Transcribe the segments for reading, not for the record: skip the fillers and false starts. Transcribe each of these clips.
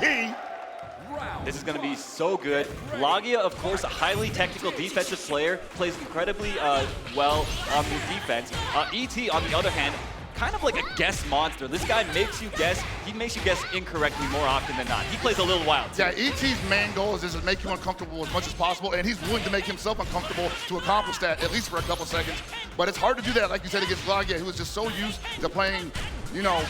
ET. This is going to be so good. Laggia, of course, a highly technical defensive player, plays incredibly well on the defense. ET, on the other hand, kind of like a guess monster. This guy makes you guess. He makes you guess incorrectly more often than not. He plays a little wild, too. Yeah, ET's main goal is to make you uncomfortable as much as possible, and he's willing to make himself uncomfortable to accomplish that, at least for a couple seconds. But it's hard to do that, like you said, against Laggia, who was just so used to playing, you know,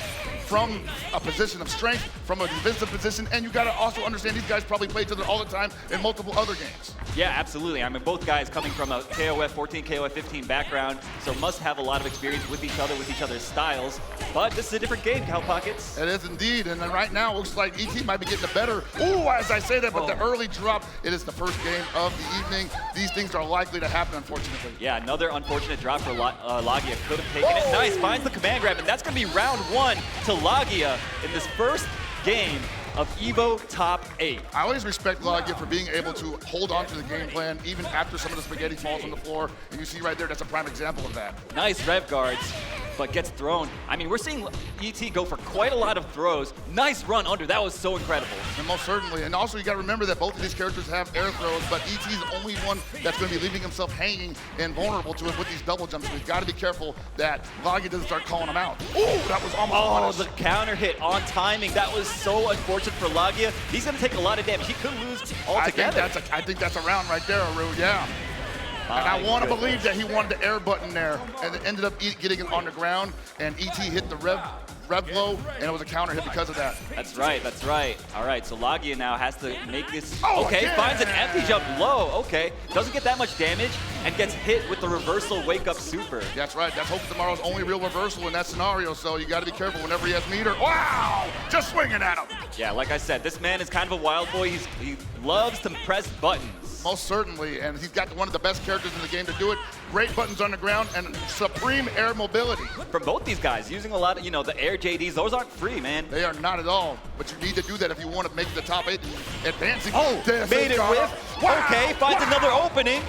from a position of strength, from a defensive position, and you gotta also understand these guys probably play each other all the time in multiple other games. Yeah, absolutely. I mean, both guys coming from a KOF 14, KOF 15 background, so must have a lot of experience with each other, with each other's styles. But this is a different game, Cow Pockets. It is indeed, and then right now, it looks like ET might be getting the better. Ooh, as I say that, but the early drop, it is the first game of the evening. These things are likely to happen, unfortunately. Yeah, another unfortunate drop for Laggia. Could have taken it. Nice, finds the command grab, and that's gonna be round 1 to Laggia in this first game of EVO Top 8. I always respect Laggia for being able to hold on to the game plan even after some of the spaghetti falls on the floor. And you see right there, that's a prime example of that. Nice rev guards, but gets thrown. I mean, we're seeing ET go for quite a lot of throws. Nice run under, that was so incredible. And most certainly, and also you gotta remember that both of these characters have air throws, but ET's the only one that's gonna be leaving himself hanging and vulnerable to it with these double jumps. We've gotta be careful that Laggia doesn't start calling him out. Ooh, that was almost the counter hit on timing. That was so unfortunate for Laggia. He's gonna take a lot of damage. He could lose altogether. I think that's a round right there, Aru, yeah. And I want to believe that he wanted the air button there, and it ended up getting it on the ground, and ET hit the rev blow, and it was a counter hit because of that. That's right, that's right. All right, so Laggia now has to make this. Oh, okay, yeah. Finds an empty jump low. Okay, doesn't get that much damage, and gets hit with the reversal wake up super. That's right. That's Hope Tomorrow's only real reversal in that scenario, so you got to be careful whenever he has meter. Wow! Just swinging at him. Yeah, like I said, this man is kind of a wild boy. He loves to press buttons. Most certainly, and he's got one of the best characters in the game to do it. Great buttons on the ground and supreme air mobility. From both these guys, using a lot of, the air JDs, those aren't free, man. They are not at all, but you need to do that if you want to make the top 8 advancing. Oh, made it whiff. Wow. Okay, finds another opening.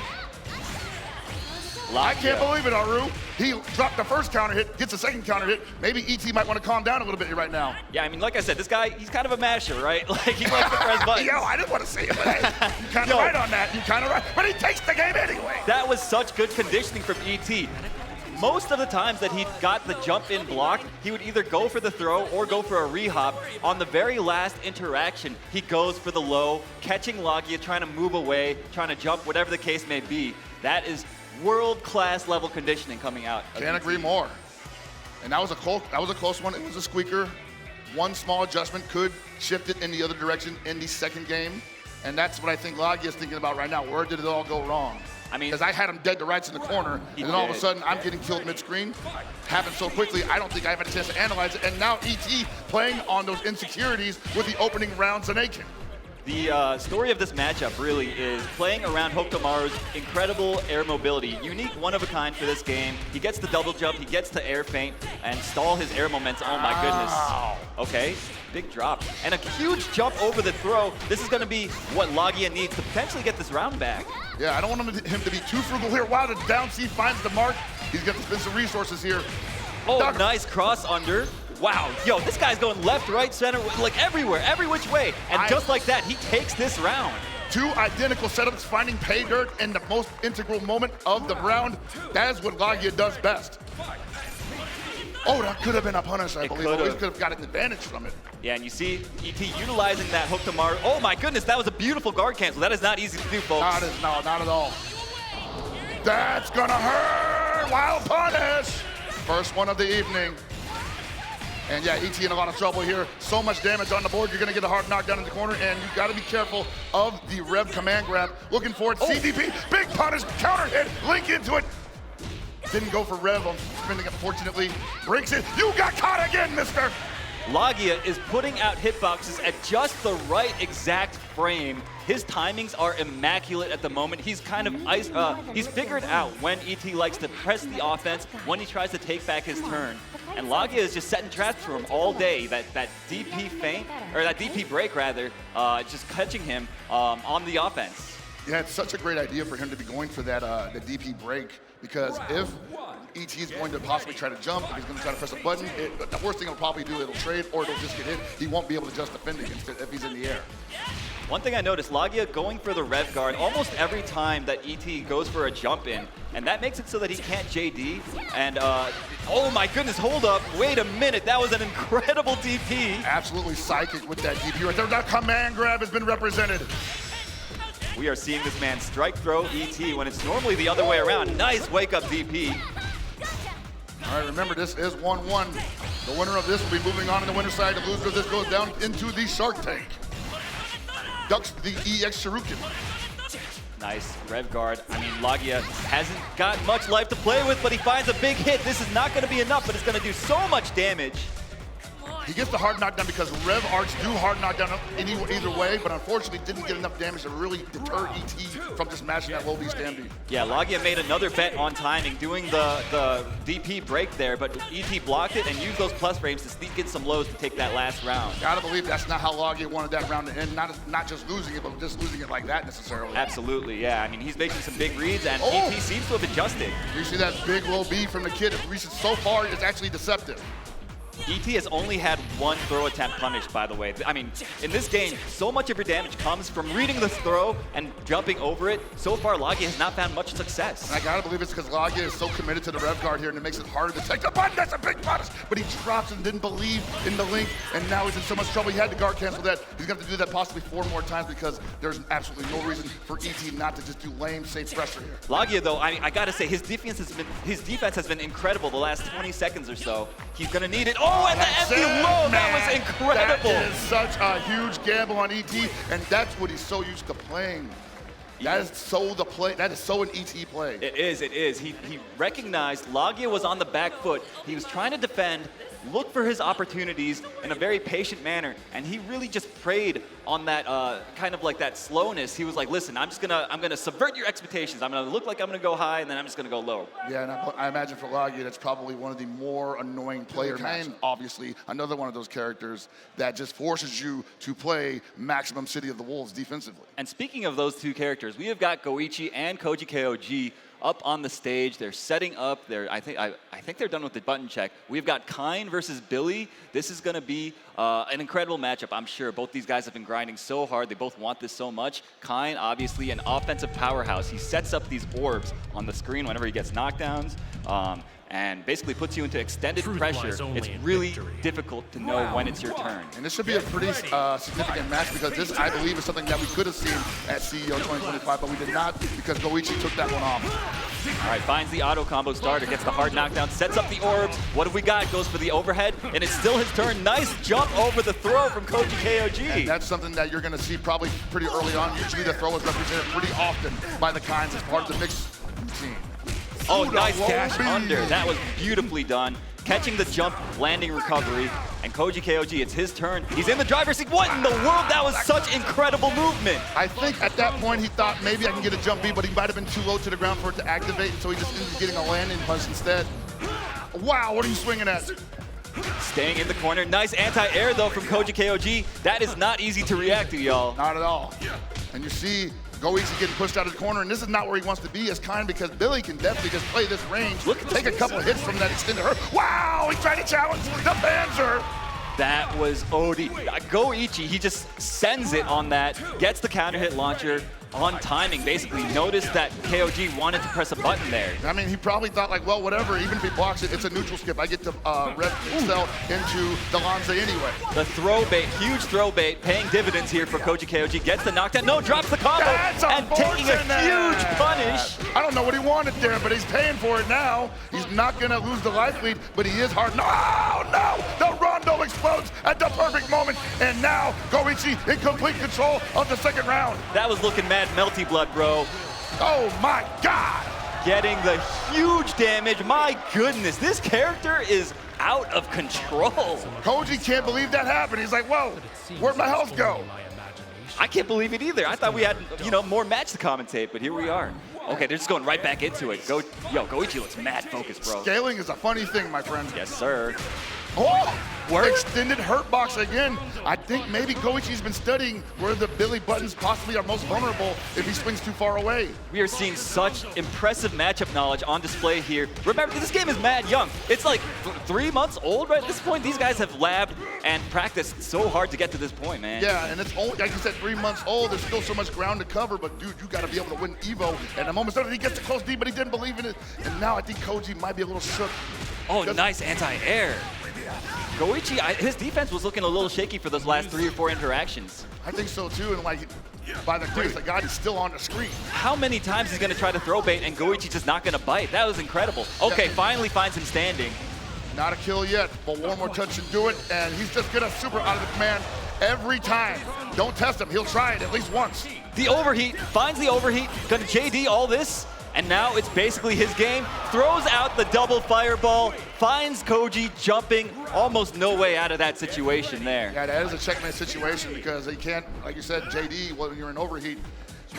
I can't believe it, Aru. He dropped the first counter hit, gets the second counter hit. Maybe ET might want to calm down a little bit right now. Yeah, I mean, like I said, this guy, he's kind of a masher, right? Like, he likes to press buttons. Yo, I didn't want to say it, but hey, you kind of right on that. You kind of right. But he takes the game anyway. That was such good conditioning from ET. Most of the times that he got the jump in block, he would either go for the throw or go for a rehop. On the very last interaction, he goes for the low, catching Laggia, trying to move away, trying to jump, whatever the case may be. That is world-class level conditioning coming out. Can't agree more. And that was a close one. It was a squeaker. One small adjustment could shift it in the other direction in the second game. And that's what I think Laggia is thinking about right now. Where did it all go wrong? I mean, because I had him dead to rights in the corner, and then all of a sudden I'm getting killed mid-screen. Happened so quickly, I don't think I have had a chance to analyze it. And now ET playing on those insecurities with the opening round Zanakin. The story of this matchup really is playing around Hokutomaru's incredible air mobility. Unique, one of a kind for this game. He gets the double jump, he gets to air feint, and stall his air momentum. Oh my goodness. Okay, big drop. And a huge jump over the throw. This is going to be what Laggia needs to potentially get this round back. Yeah, I don't want him to be too frugal here. Wow, the down C finds the mark. He's got to spend some resources here. Oh, nice cross under. Wow, yo, this guy's going left, right, center, like everywhere, every which way. And just like that, he takes this round. Two identical setups, finding pay dirt in the most integral moment of the round. That is what Laggia does best. Oh, that could have been a punish, I believe. He could have got an advantage from it. Yeah, and you see ET utilizing that Hokutomaru. Oh my goodness, that was a beautiful guard cancel. That is not easy to do, folks. No, not at all. That's gonna hurt! Wild punish! First one of the evening. And yeah, ET in a lot of trouble here. So much damage on the board. You're going to get a hard knockdown in the corner, and you got to be careful of the Rev command grab. Looking for it. CDP, big punish, counter hit, link into it. Didn't go for Rev on spinning, unfortunately. Breaks it. You got caught again, mister. Laggia is putting out hitboxes at just the right exact frame. His timings are immaculate at the moment. He's kind of he's figured out when ET likes to press the offense, when he tries to take back his turn. And Laggia is just setting traps for him all day. That DP feint, or that DP break rather, just catching him on the offense. Yeah, it's such a great idea for him to be going for that the DP break, because if ET is going to possibly try to jump, if he's going to try to press a button, the worst thing he'll probably do, it'll trade or it'll just get hit. He won't be able to just defend against it if he's in the air. One thing I noticed, Laggia going for the rev guard almost every time that ET goes for a jump in, and that makes it so that he can't JD. And oh my goodness, hold up, wait a minute, that was an incredible DP. Absolutely psychic with that DP right there. That command grab has been represented. We are seeing this man strike throw ET when it's normally the other way around. Nice wake up DP. All right, remember, this is 1-1. The winner of this will be moving on to the winner's side. The loser of this goes down into the Shark Tank. Ducks the EX Shuriken. Nice rev guard. I mean, Laggia hasn't got much life to play with, but he finds a big hit. This is not going to be enough, but it's going to do so much damage. He gets the hard knockdown because rev arts do hard knockdown either way, but unfortunately didn't get enough damage to really deter ET from just mashing that low B stand. Yeah, Laggia made another bet on timing, doing the DP break there, but ET blocked it and used those plus frames to sneak in some lows to take that last round. Gotta believe that's not how Laggia wanted that round to end. Not just losing it, but just losing it like that necessarily. Absolutely, yeah. I mean, he's making some big reads, and ET seems to have adjusted. You see that big low B from the kid. So far, it's actually deceptive. ET has only had one throw attempt punished, by the way. I mean, in this game, so much of your damage comes from reading the throw and jumping over it. So far, Laggia has not found much success. And I gotta believe it's because Laggia is so committed to the rev guard here, and it makes it harder to take the button. That's a big punish, but he drops and didn't believe in the link, and now he's in so much trouble. He had to guard cancel that. He's gonna have to do that possibly 4 more times because there's absolutely no reason for ET not to just do lame, safe pressure here. Laggia, though, I gotta say, his defense has been incredible the last 20 seconds or so. He's gonna need it. Oh, and the empty low, that was incredible. That is such a huge gamble on ET, and that's what he's so used to playing. That is so the play. That is so an ET play. It is, it is. He recognized Laggia was on the back foot. He was trying to defend, look for his opportunities in a very patient manner, and he really just preyed on that kind of like that slowness. He was like, listen, I'm gonna subvert your expectations. I'm gonna look like I'm gonna go high, and then I'm just gonna go low. Yeah, and I imagine for Laggia, that's probably one of the more annoying player matches. Obviously, another one of those characters that just forces you to play maximum City of the Wolves defensively. And speaking of those two characters, we have got Goichi and KojiKOG up on the stage. They're setting up. I think they're done with the button check. We've got Kine versus Billy. This is going to be an incredible matchup, I'm sure. Both these guys have been grinding so hard. They both want this so much. Kine, obviously, an offensive powerhouse. He sets up these orbs on the screen whenever he gets knockdowns. And basically puts you into extended pressure. It's really difficult to know when it's your turn. And this should be a pretty significant match because this, I believe, is something that we could have seen at CEO 2025, but we did not because Goichi took that one off. All right, finds the auto combo starter, gets the hard knockdown, sets up the orbs. What have we got? Goes for the overhead, and it's still his turn. Nice jump over the throw from KojiKOG. And that's something that you're going to see probably pretty early on. Usually the throw is represented pretty often by the Kines as part of the mix routine. Oh, nice dash under. That was beautifully done. Catching the jump, landing recovery, and KojiKOG, it's his turn. He's in the driver's seat. What in the world? That was such incredible movement. I think at that point he thought maybe I can get a jump B, but he might have been too low to the ground for it to activate, so he just ended up getting a landing punch instead. Wow, what are you swinging at? Staying in the corner. Nice anti-air, though, from KojiKOG. That is not easy to react to, y'all. Not at all. And you see Goichi getting pushed out of the corner, and this is not where he wants to be as Kine because Billy can definitely just play this range. Take a couple of hits from that extended hurt. Wow, he's trying to challenge the Panzer. That was OD. Goichi, he just sends it on that, gets the counter hit launcher on timing, basically. Noticed that KOG wanted to press a button there. I mean, he probably thought like, well, whatever, even if he blocks it, it's a neutral skip. I get to rev excel into the Lanza anyway. The throw bait, huge throw bait, paying dividends here for KojiKOG. Gets the knockdown, no, drops the combo, and taking a huge punish. I don't know what he wanted there, but he's paying for it now. He's not gonna lose the life lead, but he is hard. No, the Rondo explodes at the perfect moment, and now Goichi in complete control of the second round. That was looking mad melty blood, bro. Oh my God! Getting the huge damage. My goodness, this character is out of control. Koji can't believe that happened. He's like, whoa, where'd my health go? I can't believe it either. I thought we had, more match to commentate, but here we are. Okay, they're just going right back into it. Goichi looks mad focused, bro. Scaling is a funny thing, my friend. Yes, sir. Oh! Word? Extended hurt box again. I think maybe Koichi's been studying where the belly buttons possibly are most vulnerable if he swings too far away. We are seeing such impressive matchup knowledge on display here. Remember, this game is mad young. It's like 3 months old right at this point. These guys have labbed and practiced so hard to get to this point, man. Yeah, and it's only, like you said, 3 months old. There's still so much ground to cover, but dude, you got to be able to win Evo. And the moment he gets to close D, but he didn't believe in it. And now I think Koji might be a little shook. Oh, nice anti-air. Koichi, his defense was looking a little shaky for those last 3 or 4 interactions. I think so too, and like, by the grace of God, he's still on the screen. How many times he's gonna try to throw bait and Koichi's just not gonna bite? That was incredible. Okay, finally finds him standing. Not a kill yet, but one more touch should do it, and he's just gonna super out of the command every time. Don't test him, he'll try it at least once. The overheat, finds the overheat, gonna JD all this, and now it's basically his game. Throws out the double fireball, finds Koji jumping, almost no way out of that situation there. Yeah, that is a checkmate situation because he can't, like you said, JD, when you're in overheat,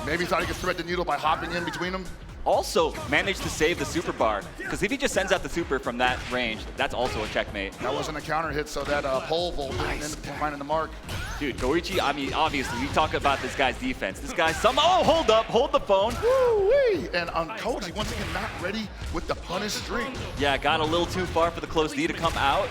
maybe he thought he could thread the needle by hopping in between them. Also managed to save the super bar, because if he just sends out the super from that range, that's also a checkmate. That wasn't a counter hit, so that pole vault didn't end up finding the mark. Dude, Koichi, I mean, obviously, we talk about this guy's defense. This guy's hold up, hold the phone. Woo-wee! And Koji, once again, not ready with the punish string. Yeah, got a little too far for the close D to come out.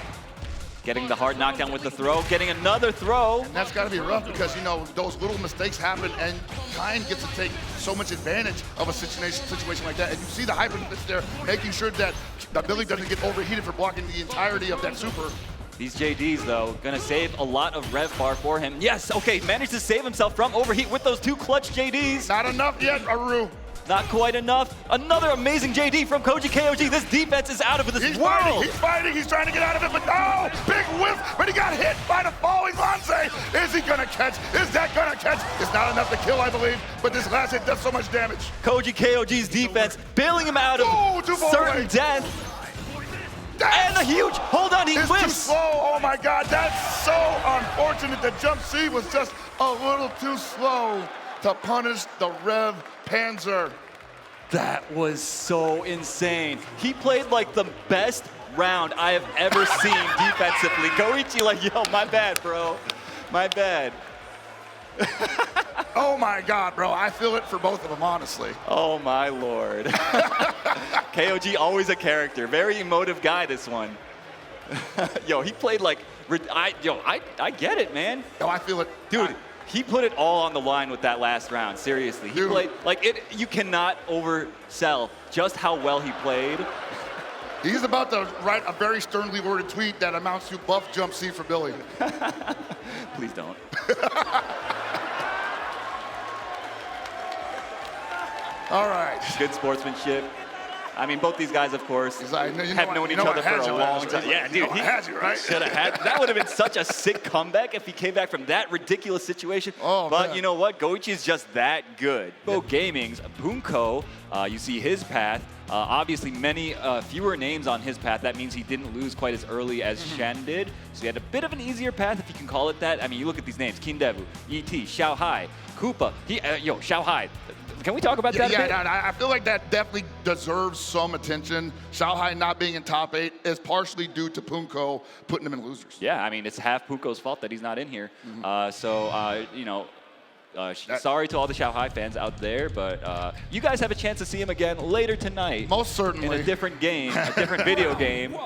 Getting the hard knockdown with the throw, getting another throw. And that's got to be rough because, you know, those little mistakes happen and Xian gets to take so much advantage of a situation like that. And you see the hyper that's there, making sure that the Billy doesn't get overheated for blocking the entirety of that super. These JDs, though, gonna save a lot of rev bar for him. Yes, okay, managed to save himself from overheat with those 2 clutch JDs. Not enough yet, Aru. Not quite enough. Another amazing JD from KojiKOG. This defense is out of this world. He's fighting, he's trying to get out of it, but no! Big whiff, but he got hit by the falling Lance. Is he gonna catch? Is that gonna catch? It's not enough to kill, I believe, but this last hit does so much damage. KojiKOG's defense bailing him out of certain death. And a huge, hold on, he whiffs. whiffs. Too slow, oh my God, that's so unfortunate. The jump C was just a little too slow to punish the Rev Panzer. That was so insane. He played like the best round I have ever seen defensively. Koichi like, yo, my bad, bro. My bad. Oh my God, bro. I feel it for both of them, honestly. Oh my Lord. KOG, always a character. Very emotive guy, this one. Yo, he played like, I get it, man. Yo, I feel it. Dude. He put it all on the line with that last round, seriously. He played, like, you cannot oversell just how well he played. He's about to write a very sternly worded tweet that amounts to buff jump C for Billy. Please don't. All right. Good sportsmanship. I mean, both these guys, of course, have known each other for a long time. Yeah, dude, he had you, right? Should have had. That would have been such a sick comeback if he came back from that ridiculous situation. Oh, but man. you know what? Goichi is just that good. Kubo Gaming's Poongko, you see his path. Obviously, many fewer names on his path. That means he didn't lose quite as early as Xian did. So he had a bit of an easier path, if you can call it that. I mean, you look at these names: Kindevu, E.T., Xiaohai, Koopa. Xiaohai. Can we talk about that a bit? Yeah, I feel like that definitely deserves some attention. Xiaohai not being in top 8 is partially due to Poongko putting him in losers. Yeah, I mean, it's half Poongko's fault that he's not in here. You know, sorry to all the Xiaohai fans out there, but you guys have a chance to see him again later tonight. Most certainly. In a different game, a different video game.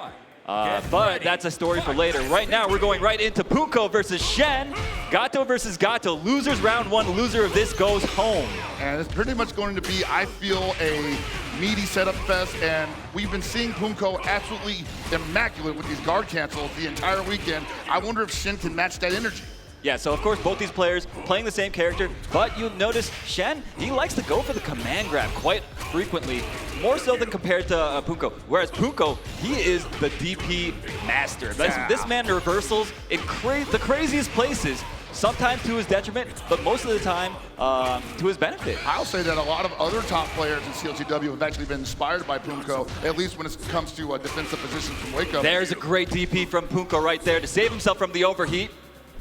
But that's a story for later. Right now, we're going right into Poongko versus Xian. Gato versus Gato. Losers round 1. Loser of this goes home. And it's pretty much going to be, I feel, a meaty setup fest. And we've been seeing Poongko absolutely immaculate with these guard cancels the entire weekend. I wonder if Xian can match that energy. Yeah, so of course both these players playing the same character, but you'll notice Xian, he likes to go for the command grab quite frequently, more so than compared to Poongko. Whereas Poongko, he is the DP master. This man reversals in the craziest places, sometimes to his detriment, but most of the time to his benefit. I'll say that a lot of other top players in CLTW have actually been inspired by Poongko, at least when it comes to defensive positions from Wake Up. There's a great DP from Poongko right there to save himself from the overheat.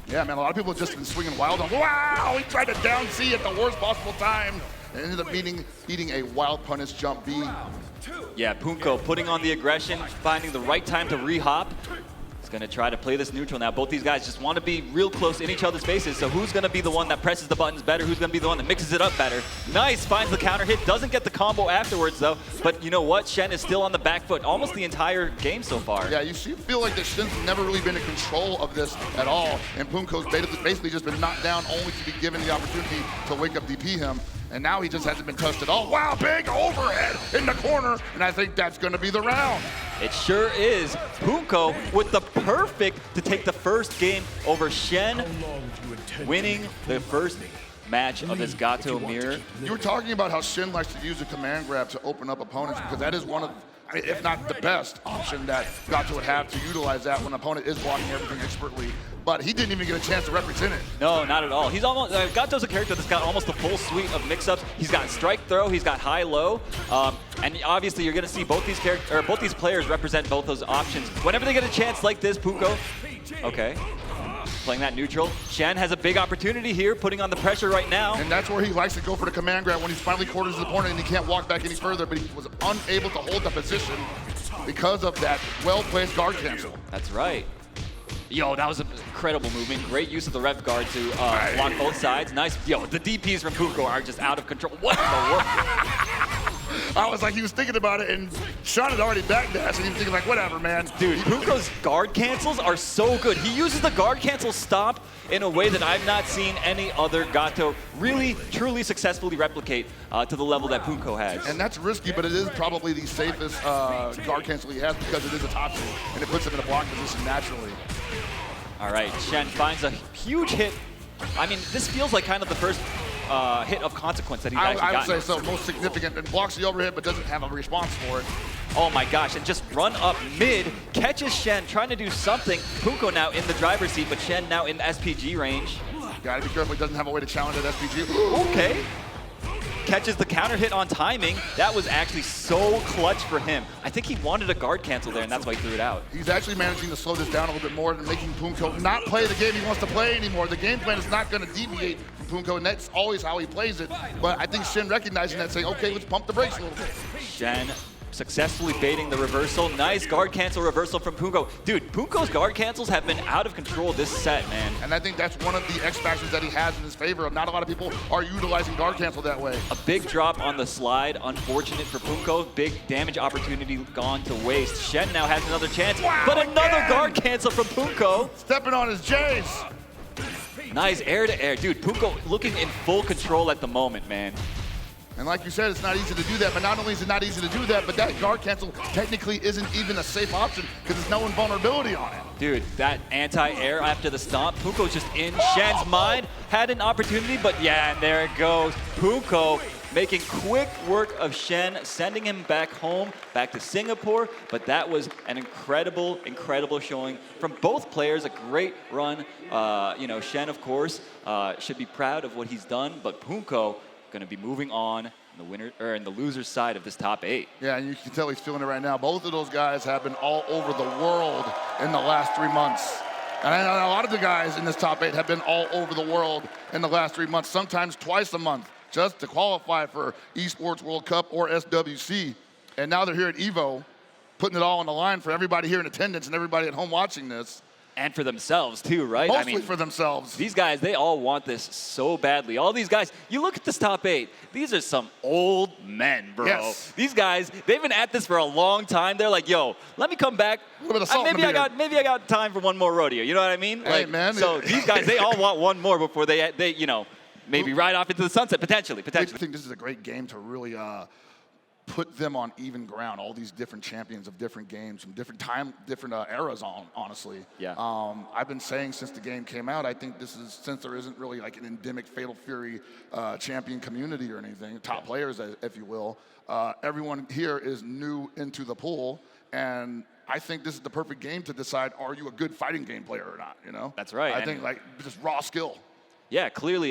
Yeah, man, a lot of people have just been swinging wild on. Wow, he tried to down C at the worst possible time and ended up eating a wild punish jump B. Yeah, Poongko putting on the aggression, finding the right time to re-hop. He's Gonna try to play this neutral now. Both these guys just want to be real close in each other's faces. So who's gonna be the one that presses the buttons better? Who's gonna be the one that mixes it up better? Nice, finds the counter hit. Doesn't get the combo afterwards though. But you know what? Xian is still on the back foot almost the entire game so far. Yeah, you feel like that Xian's never really been in control of this at all. And Poongko's basically just been knocked down only to be given the opportunity to wake up DP him. And now he just hasn't been touched at all. Wow, big overhead in the corner. And I think that's gonna be the round. It sure is. Poongko with the perfect to take the first game over Xian, winning the first match of this Gato mirror. You were talking about how Xian likes to use a command grab to open up opponents because that is one of, I mean, if not the best option that Gato would have to utilize that when an opponent is blocking everything expertly. But he didn't even get a chance to represent it. No, not at all. He's almost Gato's a character that's got almost a full suite of mix-ups. He's got strike throw, he's got high-low, and obviously you're going to see both these players represent both those options. Whenever they get a chance like this, Poongko, okay, playing that neutral. Xian has a big opportunity here, putting on the pressure right now. And that's where he likes to go for the command grab when he's finally corners his opponent and he can't walk back any further, but he was unable to hold the position because of that well-placed guard cancel. That's right. Yo, that was an incredible movement. Great use of the ref guard to block both sides. Nice. Yo, the DPs from Poongko are just out of control. What in the world? I was like, he was thinking about it, and Xian had already backdashed, and he was thinking like, whatever, man. Dude, Poongko's guard cancels are so good. He uses the guard cancel stop in a way that I've not seen any other Gato really, truly successfully replicate to the level that Poongko has. And that's risky, but it is probably the safest guard cancel he has because it is a top two, and it puts him in a block position naturally. All right, Xian finds a huge hit. I mean, this feels like kind of the first hit of consequence that he's actually gotten. I would say so, most significant, and blocks the overhead but doesn't have a response for it. Oh my gosh, and just run up mid, catches Xian, trying to do something. Poongko now in the driver's seat, but Xian now in SPG range. Gotta be careful he doesn't have a way to challenge that SPG. Okay. Catches the counter hit on timing. That was actually so clutch for him. I think he wanted a guard cancel there, and that's why he threw it out. He's actually managing to slow this down a little bit more and making Poongko not play the game he wants to play anymore. The game plan is not going to deviate from Poongko, and that's always how he plays it. But I think Xian recognizing that, saying, okay, let's pump the brakes a little bit. Xian successfully baiting the reversal. Nice guard cancel reversal from Poongko. Dude, Poongko's guard cancels have been out of control this set, man. And I think that's one of the X factors that he has in his favor. Not a lot of people are utilizing guard cancel that way. A big drop on the slide. Unfortunate for Poongko. Big damage opportunity gone to waste. Xian now has another chance, but another guard cancel from Poongko. Stepping on his J's. Nice air to air. Dude, Poongko looking in full control at the moment, man. And like you said, it's not easy to do that, but not only is it not easy to do that, but that guard cancel technically isn't even a safe option because there's no invulnerability on it. Dude, that anti-air after the stomp, Poongko's just in Xian's mind, had an opportunity, but yeah, and there it goes. Poongko making quick work of Xian, sending him back home, back to Singapore, but that was an incredible, incredible showing from both players, a great run. You know, Xian, of course, should be proud of what he's done, but Poongko going to be moving on in the winner or in the loser's side of this top 8. Yeah, and you can tell he's feeling it right now. Both of those guys have been all over the world in the last 3 months. And I know a lot of the guys in this top 8 have been all over the world in the last 3 months, sometimes twice a month, just to qualify for Esports World Cup or SWC. And now they're here at EVO, putting it all on the line for everybody here in attendance and everybody at home watching this. And for themselves too, right? Mostly for themselves. These guys, they all want this so badly. All these guys, you look at this top 8, these are some old men, bro. Yes. These guys, they've been at this for a long time. They're like, yo, let me come back. A little bit of salt in the beer. Maybe I got time for one more rodeo. You know what I mean? Hey, like, man. So these guys, they all want one more before they you know, maybe ride off into the sunset, potentially. I think this is a great game to really put them on even ground, all these different champions of different games from different eras, honestly. Yeah. I've been saying since the game came out, I think this is, since there isn't really like an endemic Fatal Fury champion community or anything, top players, if you will, everyone here is new into the pool, and I think this is the perfect game to decide, are you a good fighting game player or not, you know? That's right. I think like just raw skill. Yeah, clearly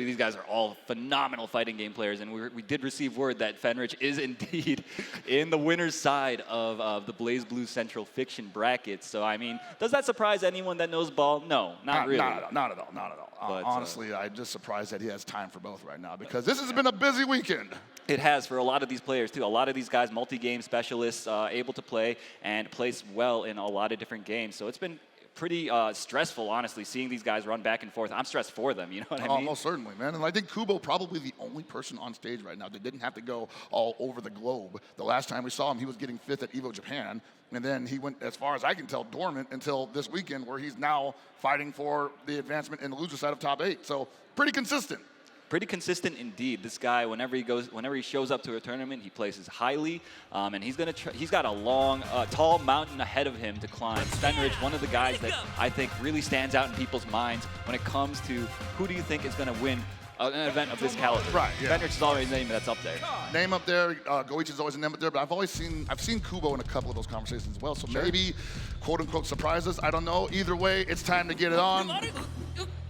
these guys are all phenomenal fighting game players, and we did receive word that Fenritti is indeed in the winner's side of the Blaze Blue Central Fiction bracket. So, I mean, does that surprise anyone that knows ball? No, not really. Not at all. But, honestly, I'm just surprised that he has time for both right now because this has been a busy weekend. It has for a lot of these players, too. A lot of these guys, multi-game specialists, able to play and place well in a lot of different games. So it's been pretty stressful, honestly, seeing these guys run back and forth. I'm stressed for them, you know what I mean? Most certainly, man. And I think Kubo probably the only person on stage right now that didn't have to go all over the globe. The last time we saw him, he was getting 5th at EVO Japan. And then he went, as far as I can tell, dormant until this weekend, where he's now fighting for the advancement in the loser side of top 8. So pretty consistent. Pretty consistent indeed. This guy, whenever he shows up to a tournament, he places highly, and he's got a long, tall mountain ahead of him to climb. Fenritti, one of the guys that I think really stands out in people's minds when it comes to who do you think is going to win an event of this caliber. Right. Yeah. Fenritti is always a name that's up there. Name up there. Goichi's always a name up there, but I've seen Kubo in a couple of those conversations as well. So maybe, quote unquote, surprise us. I don't know. Either way, it's time to get it on.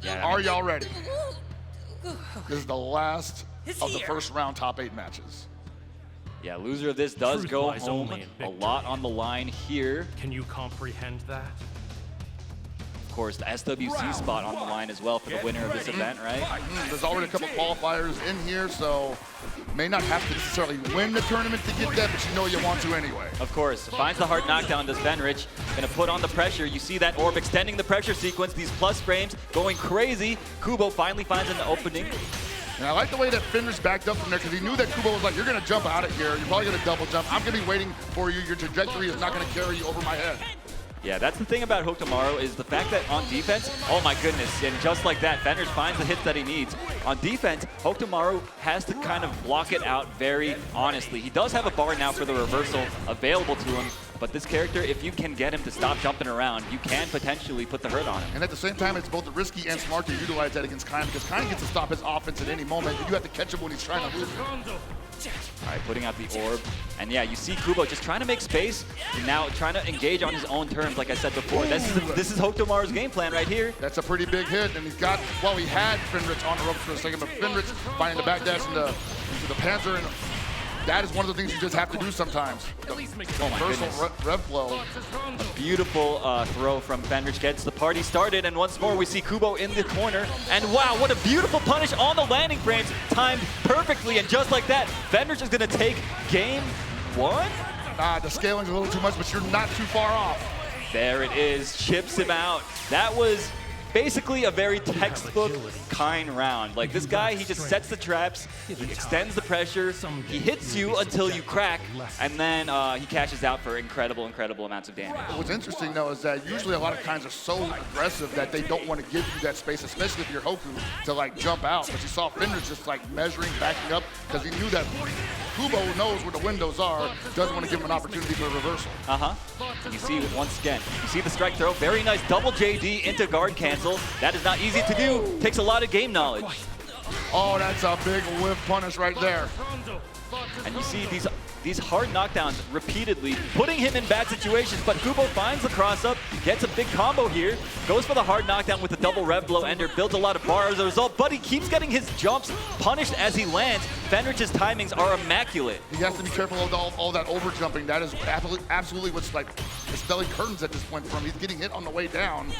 Yeah, Are y'all ready? This is the last of the first round top 8 matches. Yeah, loser of this does go home. A lot on the line here. Can you comprehend that? Of course, the SWC spot on the line as well for the winner of this event, right? There's already a couple qualifiers in here, so may not have to necessarily win the tournament to get that, but you know you want to anyway. Of course. Finds the hard knockdown, does Fenritti. Gonna put on the pressure. You see that orb extending the pressure sequence, these plus frames going crazy. Kubo finally finds an opening. And I like the way that Fenritti backed up from there, because he knew that Kubo was like, you're gonna jump out of here, you're probably gonna double jump, I'm gonna be waiting for you, your trajectory is not gonna carry you over my head. Yeah, that's the thing about Hook Tomorrow is the fact that on defense, oh my goodness, and just like that, Fenritti finds the hits that he needs. On defense, Hook Tomorrow has to kind of block it out very honestly. He does have a bar now for the reversal available to him, but this character, if you can get him to stop jumping around, you can potentially put the hurt on him. And at the same time, it's both risky and smart to utilize that against Kai, because Kai gets to stop his offense at any moment, and you have to catch him when he's trying to lose it. All right, putting out the orb. And yeah, you see Kubo just trying to make space, and now trying to engage on his own terms, like I said before. This is Hook Tomorrow's game plan right here. That's a pretty big hit, and he's got, well, he had Fenritti on the ropes for a second, but Fenritti finding the backdash into the Panzer, and that is one of the things you just have to do sometimes. The reversal rev flow. A beautiful throw from Fenritti gets the party started, and once more we see Kubo in the corner. And wow, what a beautiful punish on the landing frames, timed perfectly, and just like that, Fenritti is going to take game 1? The scaling's a little too much, but you're not too far off. There it is, chips him out. That was basically a very textbook kind round. Like this guy, he just sets the traps, he extends the pressure, he hits you until you crack, and then he cashes out for incredible amounts of damage. What's interesting though is that usually a lot of kinds are so aggressive that they don't want to give you that space, especially if you're Hoku, to like jump out. But you saw Fenritti just like measuring, backing up, because he knew that Kubo knows where the windows are, doesn't want to give him an opportunity for a reversal. And you see once again, you see the strike throw, very nice double JD into guard cancel. That is not easy to do, takes a lot of game knowledge. Oh, that's a big whiff punish right there. And you see these hard knockdowns repeatedly, putting him in bad situations, but Kubo finds the cross-up, gets a big combo here, goes for the hard knockdown with the double rev blow ender, builds a lot of bar as a result, but he keeps getting his jumps punished as he lands. Fenrich's timings are immaculate. He has to be careful of all that over jumping. That is absolutely what's like dispelling curtains at this point from. He's getting hit on the way down.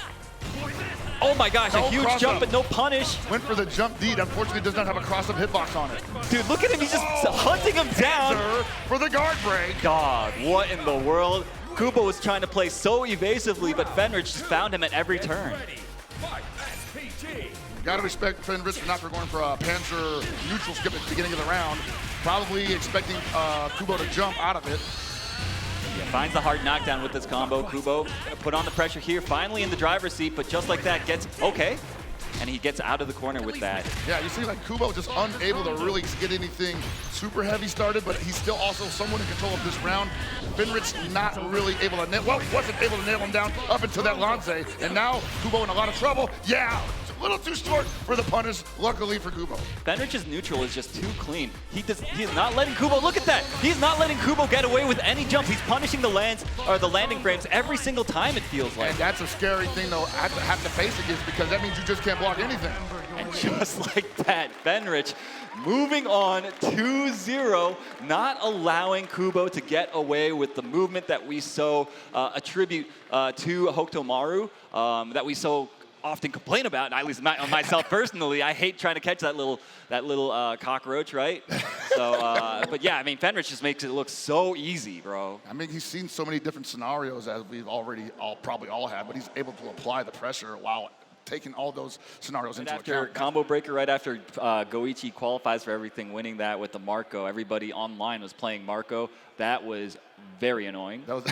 Oh my gosh, a huge jump but no punish. Went for the jump deed. Unfortunately, does not have a cross-up hitbox on it. Dude, look at him. He's just hunting him down. For the guard break. God, what in the world? Kubo was trying to play so evasively, but Fenritti just found him at every turn. Gotta respect Fenritti not for going for a Panzer neutral skip at the beginning of the round. Probably expecting Kubo to jump out of it. Yeah, finds the hard knockdown with this combo. Kubo gonna put on the pressure here, finally in the driver's seat, but just like that gets, okay. And he gets out of the corner with that. Yeah, you see like Kubo just unable to really get anything super heavy started, but he's still also somewhat in control of this round. Fenritti not really able to nail, well, wasn't able to nail him down up until that Lance, and now Kubo in a lot of trouble. Yeah, a little too short for the punish, luckily for Kubo. Fenrich's neutral is just too clean. He is not letting Kubo, look at that! He's not letting Kubo get away with any jump. He's punishing the the landing frames every single time, it feels like. And that's a scary thing though, have to face against, because that means you just can't block anything. And just like that, Fenritti moving on 2-0, not allowing Kubo to get away with the movement that we so attribute to Hokutomaru, that we so often complain about, at least myself personally. I hate trying to catch that little cockroach, right? So, but yeah, I mean, Fenritti just makes it look so easy, bro. I mean, he's seen so many different scenarios as we've already probably all had, but he's able to apply the pressure while taking all those scenarios into account. Combo breaker, right after Goichi qualifies for everything, winning that with the Marco. Everybody online was playing Marco. That was very annoying. That was,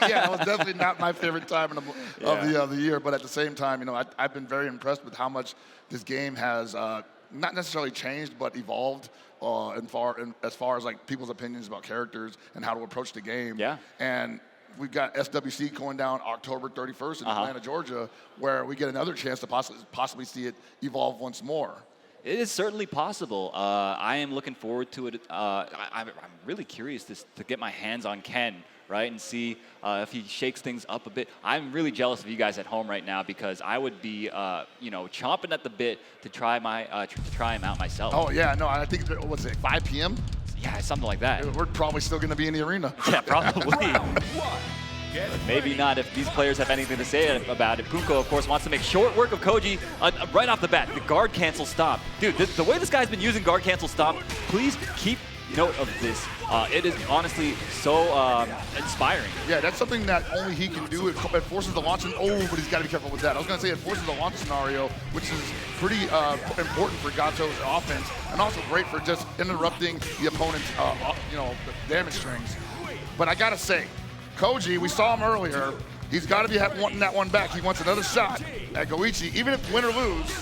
yeah, that was definitely not my favorite time of the year. But at the same time, you know, I've been very impressed with how much this game has not necessarily changed, but evolved as far as like people's opinions about characters and how to approach the game. Yeah. And we've got SWC going down October 31st in Atlanta, Georgia, where we get another chance to possibly see it evolve once more. It is certainly possible. I am looking forward to it. I'm really curious to get my hands on Ken, right, and see if he shakes things up a bit. I'm really jealous of you guys at home right now because I would be, you know, chomping at the bit to try him out myself. Oh yeah, no, I think what's it, 5 p.m. Yeah, something like that. We're probably still going to be in the arena. Yeah, probably. But maybe not if these players have anything to say about it. Poongko, of course, wants to make short work of Koji right off the bat. The guard cancel stomp. Dude, the way this guy's been using guard cancel stomp, please keep note of this. It is honestly so inspiring. Yeah, that's something that only he can do. It forces the launch, but he's got to be careful with that. I was going to say it forces the launch scenario, which is pretty important for Gato's offense, and also great for just interrupting the opponent's, you know, damage strings. But I got to say, Koji, we saw him earlier. He's got to be wanting that one back. He wants another shot at Goichi, even if win or lose.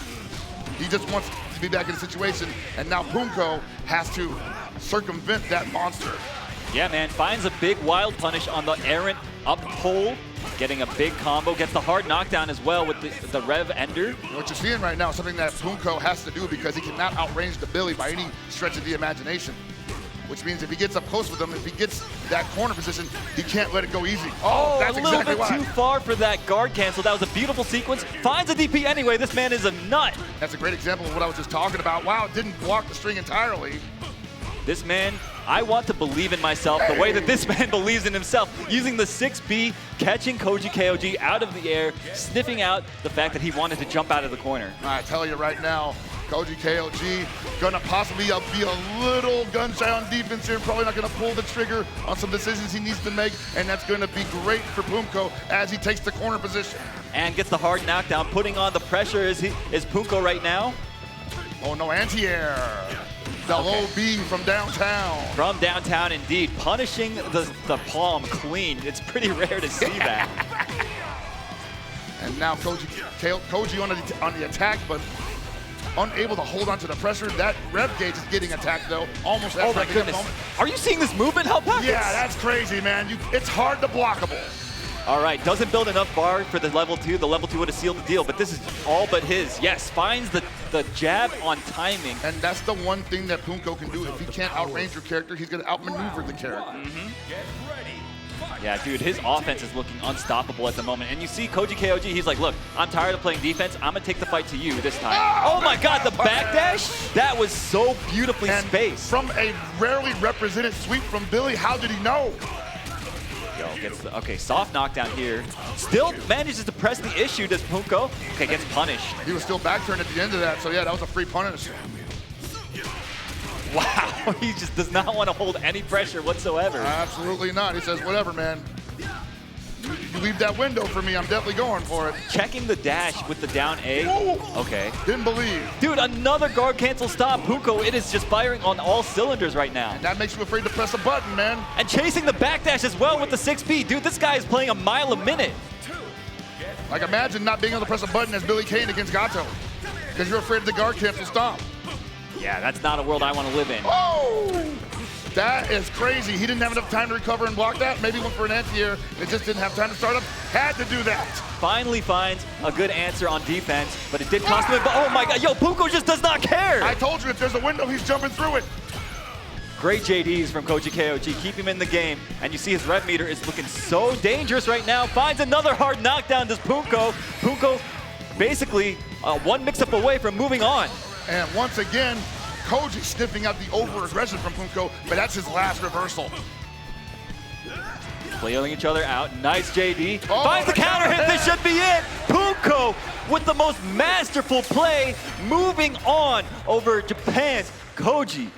He just wants to be back in the situation, and now Poongko has to circumvent that monster. Yeah, man, finds a big wild punish on the errant up pole, getting a big combo, gets the hard knockdown as well with the Rev Ender. What you're seeing right now is something that Poongko has to do because he cannot outrange the Billy by any stretch of the imagination. Which means if he gets up close with him, if he gets that corner position, he can't let it go easy. Oh, that's exactly why. A little bit too far for that guard cancel. That was a beautiful sequence. Finds a DP anyway. This man is a nut. That's a great example of what I was just talking about. Wow, it didn't block the string entirely. This man, I want to believe in myself the way that this man believes in himself. Using the 6B, catching KojiKOG out of the air, sniffing out the fact that he wanted to jump out of the corner. I tell you right now, KojiKOG gonna possibly be a little gun shy on defense here, probably not gonna pull the trigger on some decisions he needs to make, and that's gonna be great for Poongko as he takes the corner position. And gets the hard knockdown, putting on the pressure is Poongko right now. Oh no, anti-air. The low B from downtown. From downtown, indeed. Punishing the palm clean. It's pretty rare to see that. And now Koji on the attack, but unable to hold on to the pressure. That rev gauge is getting attacked, though. Almost at my goodness. Are you seeing this movement, Hell Pockets? Yeah, that's crazy, man. It's hard to blockable. All right, doesn't build enough bar for the level 2. The level 2 would have sealed the deal, but this is all but his. Yes, finds the jab on timing. And that's the one thing that Poongko can do. If he can't outrange your character, he's going to outmaneuver the character. Yeah, dude, his offense is looking unstoppable at the moment. And you see KojiKOG, he's like, look, I'm tired of playing defense. I'm going to take the fight to you this time. Oh my God, the backdash? That was so beautifully spaced. From a rarely represented sweep from Billy, how did he know? Okay, soft knockdown here. Still manages to press the issue, does Poongko. Okay, gets punished. He was still back turned at the end of that, so yeah, that was a free punish. Wow, he just does not want to hold any pressure whatsoever. Absolutely not. He says, whatever, man. You leave that window for me, I'm definitely going for it. Checking the dash with the down A. Whoa. Okay. Didn't believe. Dude, another guard cancel stop. Poongko, it is just firing on all cylinders right now. And that makes you afraid to press a button, man. And chasing the backdash as well with the 6B. Dude, this guy is playing a mile a minute. Like, imagine not being able to press a button as Billy Kane against Gato. Because you're afraid of the guard cancel stomp. Yeah, that's not a world I want to live in. Oh! That is crazy. He didn't have enough time to recover and block that. Maybe went for an anti-air. It just didn't have time to start up. Had to do that. Finally finds a good answer on defense, but it did cost him. But oh my God, yo, Poongko just does not care. I told you, if there's a window, he's jumping through it. Great JDs from KojiKOG, keep him in the game. And you see his rev meter is looking so dangerous right now. Finds another hard knockdown, does Poongko. Poongko basically one mix-up away from moving on. And once again, Koji sniffing out the over-aggression from Poongko, but that's his last reversal. Flailing each other out. Nice JD. Finds the counter hit. This should be it. Poongko Poongko with the most masterful play, moving on over Japan's KojiKOG.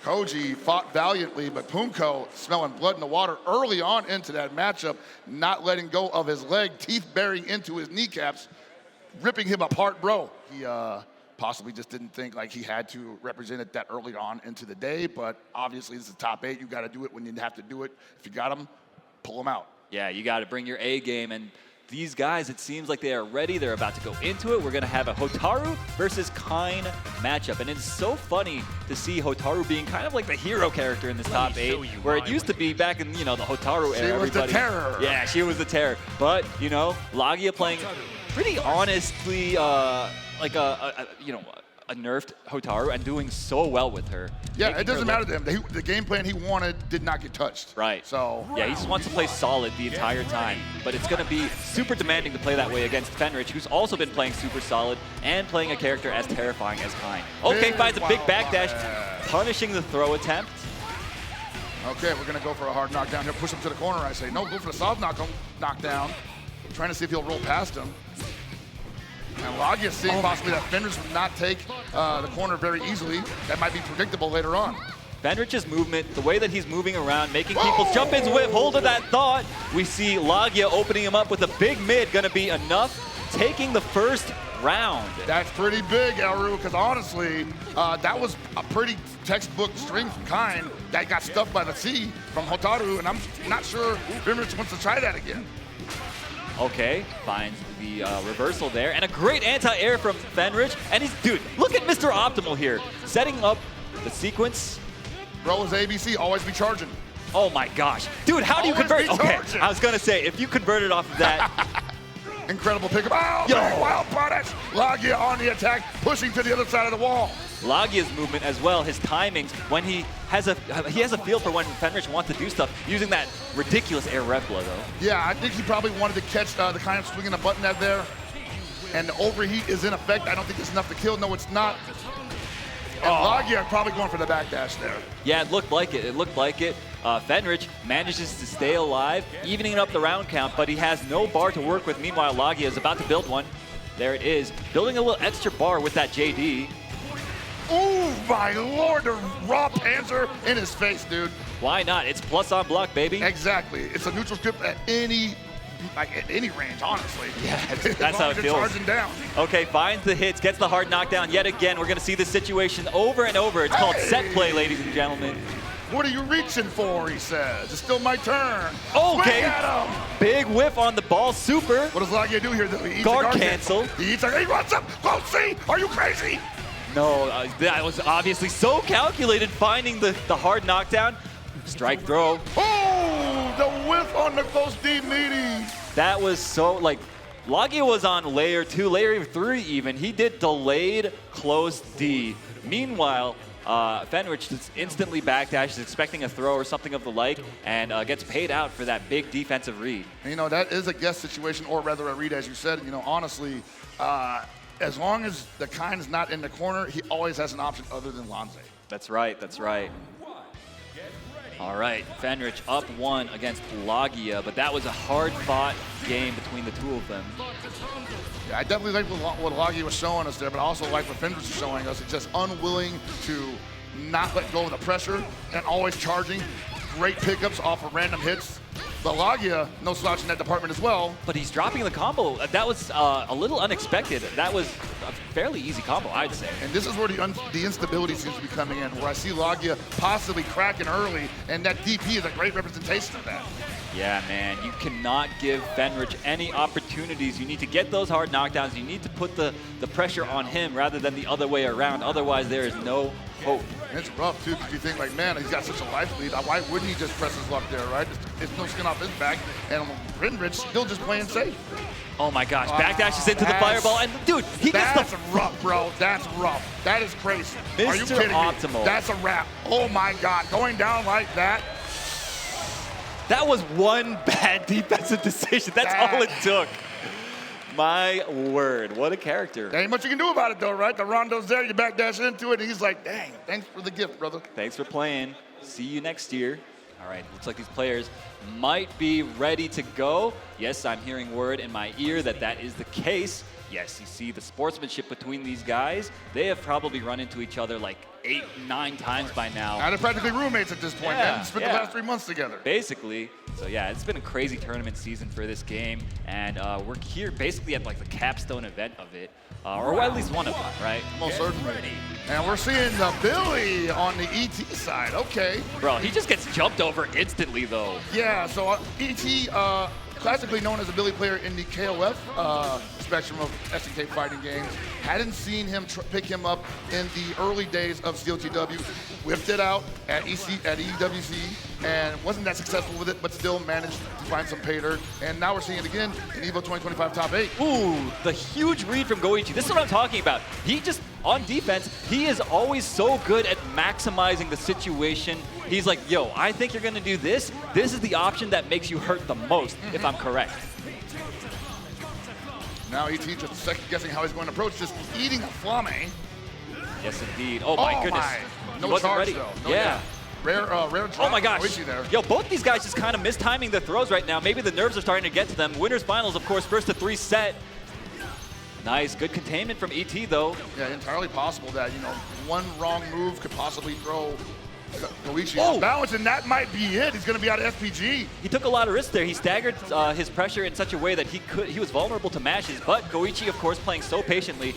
Koji fought valiantly, but Poongko smelling blood in the water early on into that matchup, not letting go of his leg, teeth burying into his kneecaps, ripping him apart, bro. He possibly just didn't think like he had to represent it that early on into the day, but obviously this is top 8. You got to do it when you have to do it. If you got him, pull him out. Yeah, you got to bring your A game, and these guys, it seems like they are ready. They're about to go into it. We're going to have a Hotaru versus Kine matchup. And it's so funny to see Hotaru being kind of like the hero character in this top 8, where it used to be back in, the Hotaru era. She was the terror. Yeah, she was the terror. But, Laggia playing pretty honestly like a nerfed Hotaru and doing so well with her. Yeah, it doesn't matter to him. The game plan he wanted did not get touched. Right. So yeah, he just wants to play solid the entire time. But it's going to be super demanding to play that way against Fenritti, who's also been playing super solid and playing a character as terrifying as Kine. Okay, finds a big backdash, punishing the throw attempt. Okay, we're going to go for a hard knockdown here. Push him to the corner, I say. No, go for the soft knockdown. Trying to see if he'll roll past him. And Laggia seeing possibly that Fenritti would not take the corner very easily. That might be predictable later on. Fenrich's movement, the way that he's moving around, making people jump ins whip, hold of that thought. We see Laggia opening him up with a big mid, gonna be enough, taking the first round. That's pretty big, Elru, because honestly, that was a pretty textbook string from Kine that got stuffed by the C from Hotaru, and I'm not sure Fenritti wants to try that again. Okay, finds the reversal there, and a great anti-air from Fenritti. And dude, look at Mr. Optimal here, setting up the sequence. Bro is ABC, always be charging. Oh my gosh. Dude, how do you convert? Okay, I was gonna say, if you converted off of that. Incredible pickup. Oh, man, wild punish. Laggia on the attack, pushing to the other side of the wall. Laggia's movement as well, his timings, when he has a feel for when Fenritti wants to do stuff, using that ridiculous air rev blow though. Yeah, I think he probably wanted to catch the kind of swinging a button out there, and the overheat is in effect. I don't think it's enough to kill. No, it's not. And Laggia probably going for the backdash there. Yeah, it looked like it. It looked like it. Fenritti manages to stay alive, evening up the round count, but he has no bar to work with. Meanwhile, Laggia is about to build one. There it is, building a little extra bar with that JD. Oh my lord, the raw panzer in his face, dude. Why not? It's plus on block, baby. Exactly. It's a neutral script at any range, honestly. Yeah, that's how it feels. Charging down. Okay, finds the hits, gets the hard knockdown. Yet again, we're going to see this situation over and over. It's called set play, ladies and gentlemen. What are you reaching for, he says. It's still my turn. Okay. Swing at him. Big whiff on the ball, super. What does Laggia do here? He eats guard a guard cancel. He runs up. Go see. Are you crazy? No, that was obviously so calculated, finding the hard knockdown. Strike throw. Oh, the whiff on the close D meaty. That was so, Laggia was on layer 2, layer 3 even. He did delayed close D. Meanwhile, Fenritti just instantly backdashes, expecting a throw or something of the like, and gets paid out for that big defensive read. That is a guess situation, or rather a read, as you said. Honestly, as long as the Kine is not in the corner, he always has an option other than Lanze. That's right, that's right. All right, Fenritti up 1 against Laggia, but that was a hard-fought game between the two of them. Yeah, I definitely like what Laggia was showing us there, but I also like what Fenritti was showing us. It's just unwilling to not let go of the pressure and always charging. Great pickups off of random hits. But Laggia, no slouch in that department as well. But he's dropping the combo. That was a little unexpected. That was a fairly easy combo, I'd say. And this is where the instability seems to be coming in, where I see Laggia possibly cracking early, and that DP is a great representation of that. Yeah, man, you cannot give Fenritti any opportunities. You need to get those hard knockdowns. You need to put the pressure on him rather than the other way around. Otherwise, there is no hope. And it's rough, too, because you think, man, he's got such a life lead. Why wouldn't he just press his luck there, right? It's no skin off his back. And Fenritti still just playing safe. Oh, my gosh. Backdashes into the fireball. And, dude, he gets the... That's rough, bro. That's rough. That is crazy. Are you kidding Optimal. me? That's a wrap. Oh, my God. Going down like that. That was one bad defensive decision. That's all it took. My word, what a character. There ain't much you can do about it, though, right? The rondo's there, you backdash into it, and he's like, dang, thanks for the gift, brother. Thanks for playing. See you next year. All right, looks like these players might be ready to go. Yes, I'm hearing word in my ear that that is the case. Yes, you see the sportsmanship between these guys. They have probably run into each other like 8, 9 times by now. Now they're practically roommates at this point, Yeah, man. Spent the last 3 months together. Basically. So yeah, it's been a crazy tournament season for this game, and we're here basically at like the capstone event of it, or at least one of them, right? Most certainly. And we're seeing the Billy on the ET side. Okay. Bro, he just gets jumped over instantly though. Yeah, so ET, classically known as a Billy player in the KOF spectrum of SNK fighting games. Hadn't seen him pick him up in the early days of COTW. Whipped it out at EWC and wasn't that successful with it, but still managed to find some pay dirt. And now we're seeing it again in EVO 2025 Top 8. Ooh, the huge read from Goichi. This is what I'm talking about. He just, on defense, he is always so good at maximizing the situation. He's like, yo, I think you're gonna do this. This is the option that makes you hurt the most, if I'm correct. Now ET just second guessing how he's going to approach this, eating a flame. Yes, indeed. Oh my goodness. No he wasn't charge, ready. though. No, Yeah. Rare drop. Oh my gosh. Goichi there. Yo, both these guys just kind of mistiming the throws right now. Maybe the nerves are starting to get to them. Winners finals, of course, first to 3 set. Nice, good containment from ET though. Yeah, entirely possible that, one wrong move could possibly throw Goichi Oh. off balance, and that might be it. He's going to be out of SPG. He took a lot of risks there. He staggered his pressure in such a way that he was vulnerable to mashes, but Goichi, of course, playing so patiently.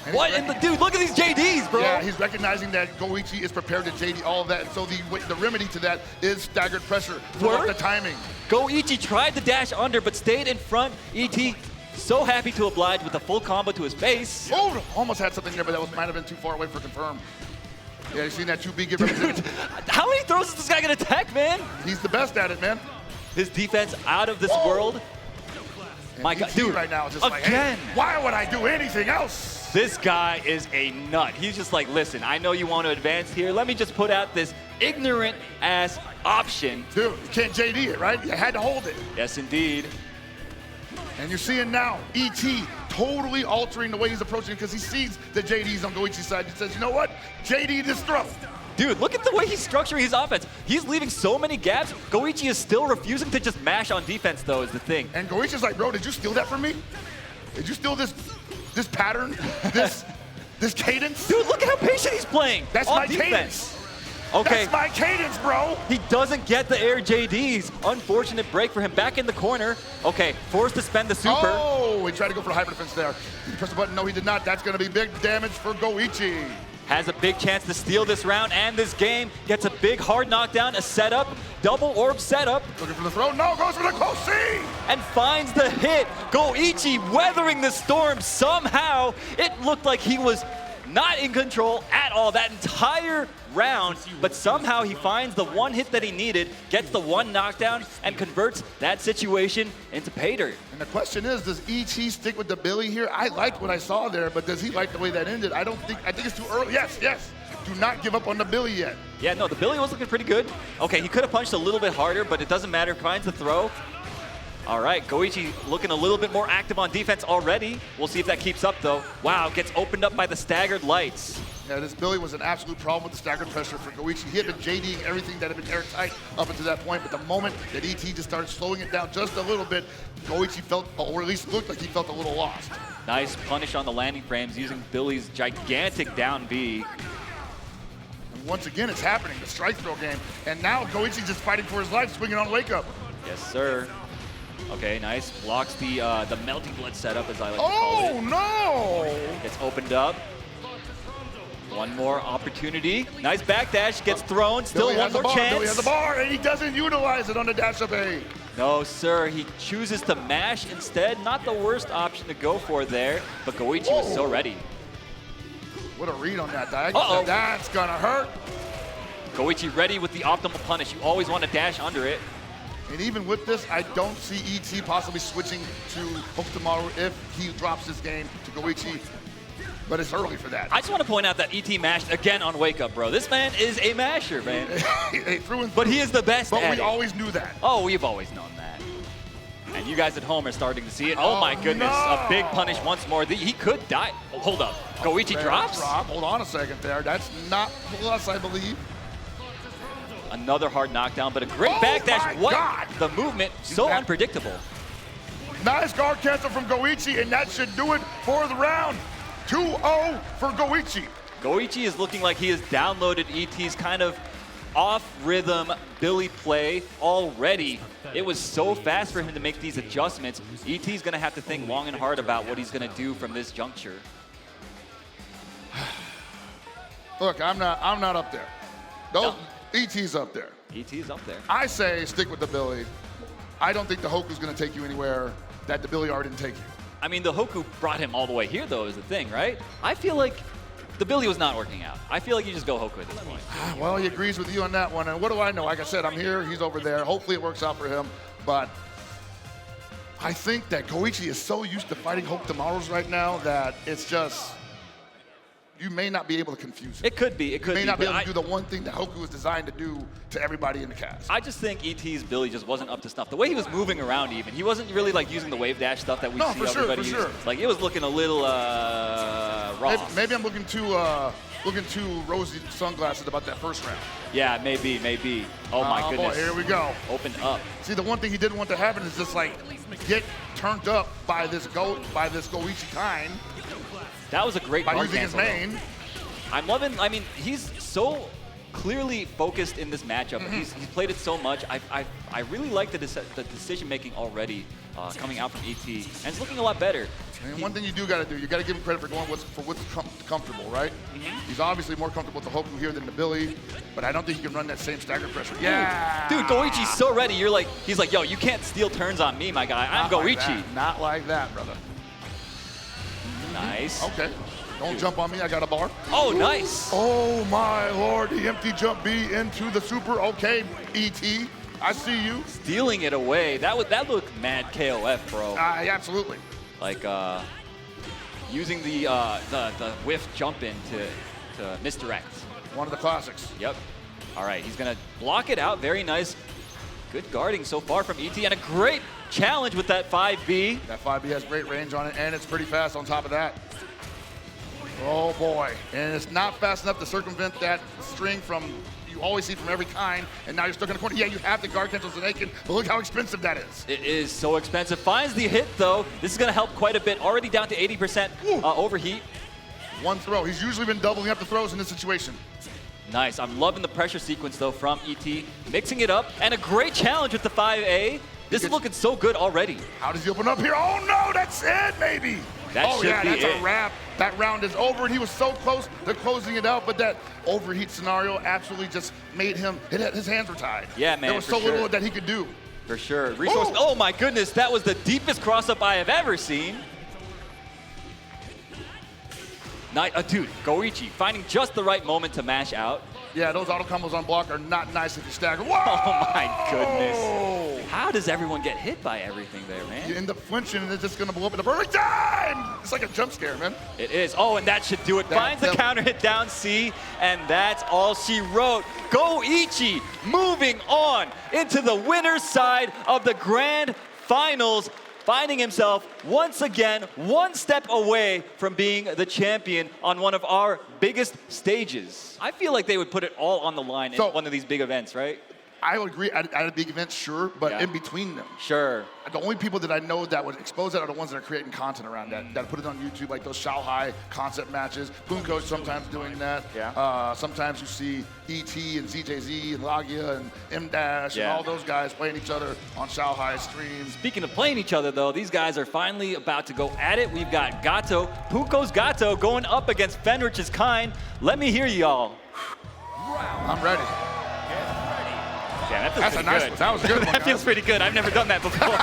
And What in the dude? Look at these JDs, bro. Yeah, he's recognizing that Goichi is prepared to JD all of that. And so the remedy to that is staggered pressure. Word? The timing. Goichi tried to dash under, but stayed in front. ET so happy to oblige with a full combo to his face. Oh, almost had something there, but that might have been too far away for confirm. Yeah, you seen that 2B get represented? How many throws is this guy gonna tech, man? He's the best at it, man. His defense out of this world. And My God, ET dude, right now is just like, again. hey, why would I do anything else? This guy is a nut. He's just like, listen, I know you want to advance here. Let me just put out this ignorant ass option. Dude, you can't JD it, right? You had to hold it. Yes, indeed. And you're seeing now ET totally altering the way he's approaching because he sees the JD's on Goichi's side. He says, you know what? JD this throw. Dude, look at the way he's structuring his offense. He's leaving so many gaps. Goichi is still refusing to just mash on defense, though, is the thing. And Goichi's like, bro, did you steal that from me? Did you steal this pattern? This cadence? Dude, look at how patient he's playing. That's on my defense. cadence. Okay. That's my cadence, bro. He doesn't get the air JDs. Unfortunate break for him. Back in the corner. Okay, forced to spend the super. Oh, he tried to go for the hyper defense there. He pressed the button. No, he did not. That's going to be big damage for Goichi. Has a big chance to steal this round and this game. Gets a big hard knockdown, a setup, double orb setup. Looking for the throw. No, goes for the close C. And finds the hit. Goichi weathering the storm somehow. It looked like he was not in control at all that entire round, but somehow he finds the one hit that he needed, gets the one knockdown, and converts that situation into pay dirt. And the question is, does ET stick with the Billy here? I liked what I saw there, but does he like the way that ended? I think it's too early. Yes. Do not give up on the Billy yet. Yeah, no, the Billy was looking pretty good. Okay, he could have punched a little bit harder, but it doesn't matter. Finds the throw. All right, Goichi looking a little bit more active on defense already. We'll see if that keeps up, though. Wow, gets opened up by the staggered lights. Yeah, this Billy was an absolute problem with the staggered pressure for Goichi. He had been JDing everything that had been airtight up until that point, but the moment that ET just started slowing it down just a little bit, Goichi felt, or at least looked like he felt a little lost. Nice punish on the landing frames using Billy's gigantic down B. And once again, it's happening, the strike throw game. And now Goichi's just fighting for his life, swinging on wake up. Yes, sir. Okay, nice. Blocks the melting blood setup, as I like to call it. Oh, no! Gets opened up. One more opportunity. Nice backdash, gets thrown. Still Billy one more chance. Billy has the bar, and he doesn't utilize it on the dash up A. No, sir. He chooses to mash instead. Not the worst option to go for there, but Goichi was so ready. What a read on that diagonal. That's gonna hurt. Goichi ready with the optimal punish. You always want to dash under it. And even with this, I don't see ET possibly switching to Hokutomaru if he drops this game to Goichi. But it's early for that. I just want to point out that ET mashed again on Wake Up, bro. This man is a masher, man. But he is the best But at we it. always knew that. Oh, we've always known that. And you guys at home are starting to see it. Oh my goodness, a big punish once more. He could die. Oh, hold up. Goichi drops? Drop. Hold on a second there. That's not plus, I believe. Another hard knockdown, but a great Oh backdash. my What? God. The movement, so unpredictable. Nice guard cancel from Goichi, and that should do it for the round. 2-0 for Goichi. Goichi is looking like he has downloaded ET's kind of off-rhythm Billy play already. It was so fast for him to make these adjustments. ET's going to have to think long and hard about what he's going to do from this juncture. Look, I'm not up there. No. ET's up there. ET's up there. I say stick with the Billy. I don't think the Hoku's going to take you anywhere that the Billy R didn't take you. I mean, the Hoku brought him all the way here, though, is the thing, right? I feel like the Billy was not working out. I feel like you just go Hoku at this point. Well, he agrees with you on that one. And what do I know? Like I said, I'm here. He's over there. Hopefully it works out for him. But I think that Goichi is so used to fighting Hope Tomorrows right now that it's just, you may not be able to confuse it. It could be. It could be. You may not be able to do the one thing that Hoku was designed to do to everybody in the cast. I just think ET's Billy just wasn't up to snuff. The way he was moving around even, he wasn't really like using the wave dash stuff that we see everybody use. Sure. Like it was looking a little raw. Maybe I'm looking too rosy sunglasses about that first round. Yeah, maybe. Oh my goodness. Boy, here we go. Open up. See, the one thing he didn't want to happen is just like get turned up by this Goichi kind. That was a great by guard using his cancel, main. I'm loving, I mean, he's so clearly focused in this matchup. He's played it so much. I really like the decision making already coming out from ET, and it's looking a lot better. And one thing you do got to do, you got to give him credit for going what's comfortable, right? He's obviously more comfortable with the Hoku here than the Billy, but I don't think he can run that same stagger pressure. Yeah! Dude, Goichi's so ready. He's like, yo, you can't steal turns on me, my guy. I'm Goichi. Not like that, brother. Nice. Okay. Don't jump on me, I got a bar. Oh, nice. Oh my Lord, the empty jump B into the super. Okay, ET, I see you. Stealing it away. That looked mad KOF, bro. Absolutely. Like using the whiff jump in to misdirect. One of the classics. Yep. All right, he's gonna block it out. Very nice. Good guarding so far from ET, and a great challenge with that 5B. That 5B has great range on it, and it's pretty fast on top of that. Oh boy, and it's not fast enough to circumvent that string from you always see from every kind, and now you're stuck in the corner. Yeah, you have the guard cancels and Aiken, but look how expensive that is. It is so expensive. Finds the hit though. This is gonna help quite a bit. Already down to 80% overheat. One throw. He's usually been doubling up the throws in this situation. Nice. I'm loving the pressure sequence though from ET. Mixing it up, and a great challenge with the 5A. This is looking so good already. How does he open up here? Oh no, that's it, maybe. That's a wrap. That round is over, and he was so close to closing it out, but that overheat scenario absolutely just made him, his hands were tied. Yeah, man, there was so little that he could do. For sure. Resource. Oh my goodness, that was the deepest cross-up I have ever seen. Dude, Goichi finding just the right moment to mash out. Yeah, those auto combos on block are not nice if you stagger. Whoa! Oh my goodness. How does everyone get hit by everything there, man? You end up flinching and it's just gonna blow up in the perfect time! It's like a jump scare, man. It is. Oh, and that should do it. Finds the counter hit down C, and that's all she wrote. Goichi moving on into the winner's side of the grand finals, finding himself once again one step away from being the champion on one of our biggest stages. I feel like they would put it all on the line in one of these big events, right? I would agree at a big event, sure, but in between them. Sure. The only people that I know that would expose that are the ones that are creating content around that put it on YouTube, like those Shanghai concept matches. Poongko sometimes doing that. Yeah. Sometimes you see ET and ZJZ and Laggia and M-Dash and all those guys playing each other on Shanghai streams. Speaking of playing each other, though, these guys are finally about to go at it. We've got Gato, Poongko's Gato, going up against Fenrich's Kind. Let me hear y'all. I'm ready. Yeah, that's a nice one. That was a good one. That feels pretty good. I've never done that before.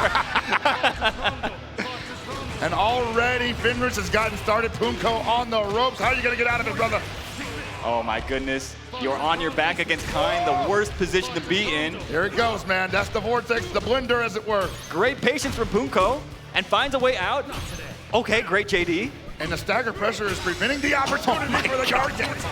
And already Fenrich has gotten started. Poongko on the ropes. How are you going to get out of it, brother? Oh, my goodness. You're on your back against Kind, the worst position to be in. Here it goes, man. That's the vortex, the blender, as it were. Great patience from Poongko, and finds a way out. Okay, great JD. And the stagger pressure is preventing the opportunity for the guard cancel.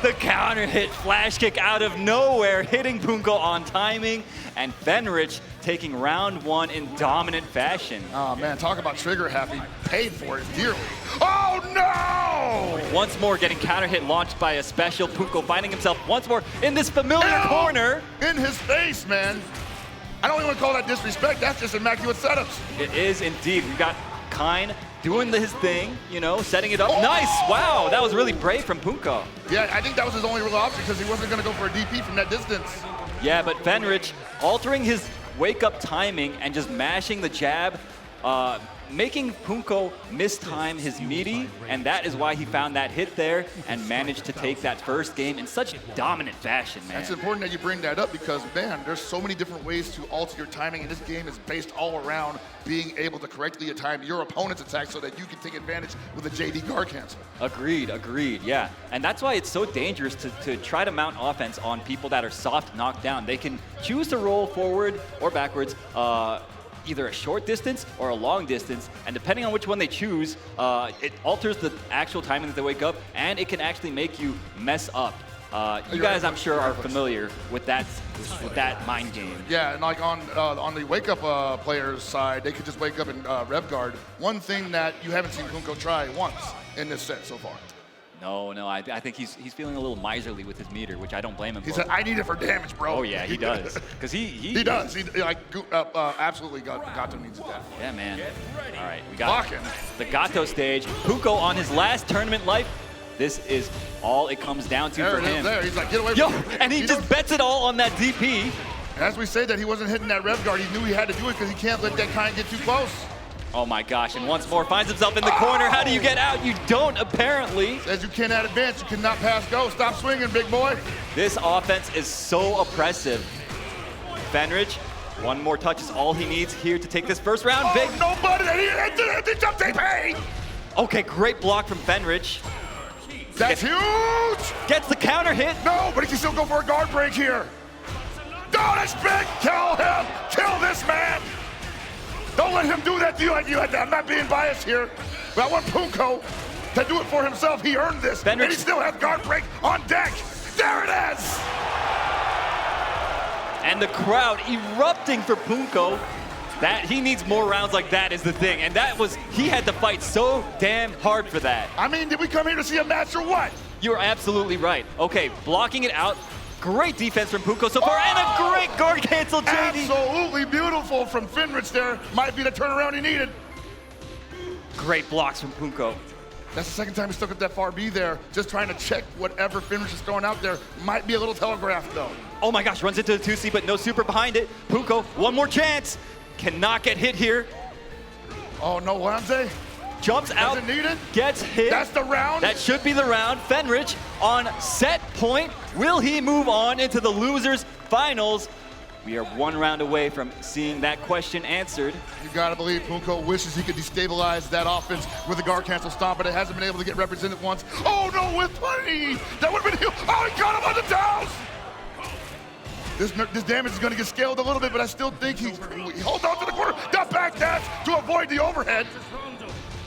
The counter hit flash kick out of nowhere, hitting Poongko on timing, and Fenritti taking round 1 in dominant fashion. Oh man, talk about trigger happy. Paid for it dearly. Oh no! Once more getting counter hit launched by a special. Poongko finding himself once more in this familiar corner. In his face, man. I don't even want to call that disrespect. That's just immaculate setups. It is indeed. We've got Kine doing his thing, you know, setting it up. Nice! Wow, that was really brave from Poongko. Yeah, I think that was his only real option because he wasn't going to go for a DP from that distance. Yeah, but Fenritti altering his wake-up timing and just mashing the jab, making Poongko mistime his meaty, and that is why he found that hit there and managed to take that first game in such dominant fashion, man. It's important that you bring that up because, man, there's so many different ways to alter your timing, and this game is based all around being able to correctly time your opponent's attack so that you can take advantage with a JD guard cancel. Agreed, yeah. And that's why it's so dangerous to try to mount offense on people that are soft knocked down. They can choose to roll forward or backwards, either a short distance or a long distance, and depending on which one they choose, it alters the actual timing that they wake up, and it can actually make you mess up. You guys, I'm sure, are familiar with that mind game. Yeah, and like on the wake up players' side, they could just wake up in rev guard. One thing that you haven't seen Poongko try once in this set so far. No, I think he's feeling a little miserly with his meter, which I don't blame him for. He said, "I need it for damage, bro." Oh yeah, he does, because he does. He like absolutely Gato needs that. Yeah, man. All right, we got the Gato stage. Poongko on his last tournament life. This is all it comes down to for him. There, he's like, get away from me. And he just bets it all on that DP. As we say that he wasn't hitting that rev guard, he knew he had to do it because he can't let that kind get too close. Oh my gosh, and once more finds himself in the corner. How do you get out? You don't, apparently. Says you cannot advance, you cannot pass go. Stop swinging, big boy. This offense is so oppressive. Fenritti, one more touch is all he needs here to take this first round. Oh, big. Nobody, he jump TP. Okay, great block from Fenritti. That's huge. Gets the counter hit. No, but he can still go for a guard break here. Oh, that's big. Kill him. Kill this man. Don't let him do that to you like you had that. I'm not being biased here, but I want Poongko to do it for himself. He earned this, and he still has guard break on deck. There it is! And the crowd erupting for Poongko. That he needs more rounds like that is the thing, and he had to fight so damn hard for that. I mean, did we come here to see a match or what? You're absolutely right. Okay, blocking it out. Great defense from Poongko so far, and a great guard cancel, JD. Absolutely beautiful from Fenritti there. Might be the turnaround he needed. Great blocks from Poongko. That's the second time he stuck up that far B there, just trying to check whatever Fenritti is throwing out there. Might be a little telegraphed, though. Oh my gosh, runs into the 2C, but no super behind it. Poongko, one more chance. Cannot get hit here. Oh, no, Wanze. Jumps out, gets hit. That's the round. That should be the round. Fenritti on set point. Will he move on into the losers finals? We are one round away from seeing that question answered. You gotta believe Poongko wishes he could destabilize that offense with a guard cancel stomp, but it hasn't been able to get represented once. Oh no, with 20! That would've been huge. Oh, he got him on the downs! This damage is gonna get scaled a little bit, but I still think he holds on to the corner. The back dash to avoid the overhead.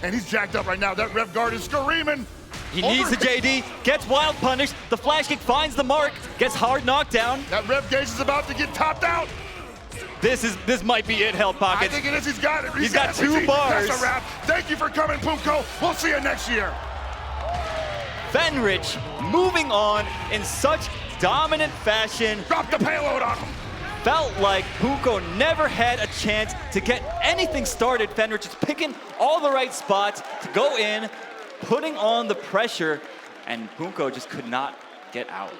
And he's jacked up right now. That rev guard is screaming. He needs the JD, gets wild punished. The flash kick finds the mark, gets hard knockdown. That rev gauge is about to get topped out. This might be it, Held Pocket. I think it is. He's got it. He's got 2 bars. That's a wrap. Thank you for coming, Poongko. We'll see you next year. Fenritti moving on in such dominant fashion. Drop the payload on him. Felt like Poongko never had a chance to get anything started. Fenritti just picking all the right spots to go in, putting on the pressure, and Poongko just could not get out.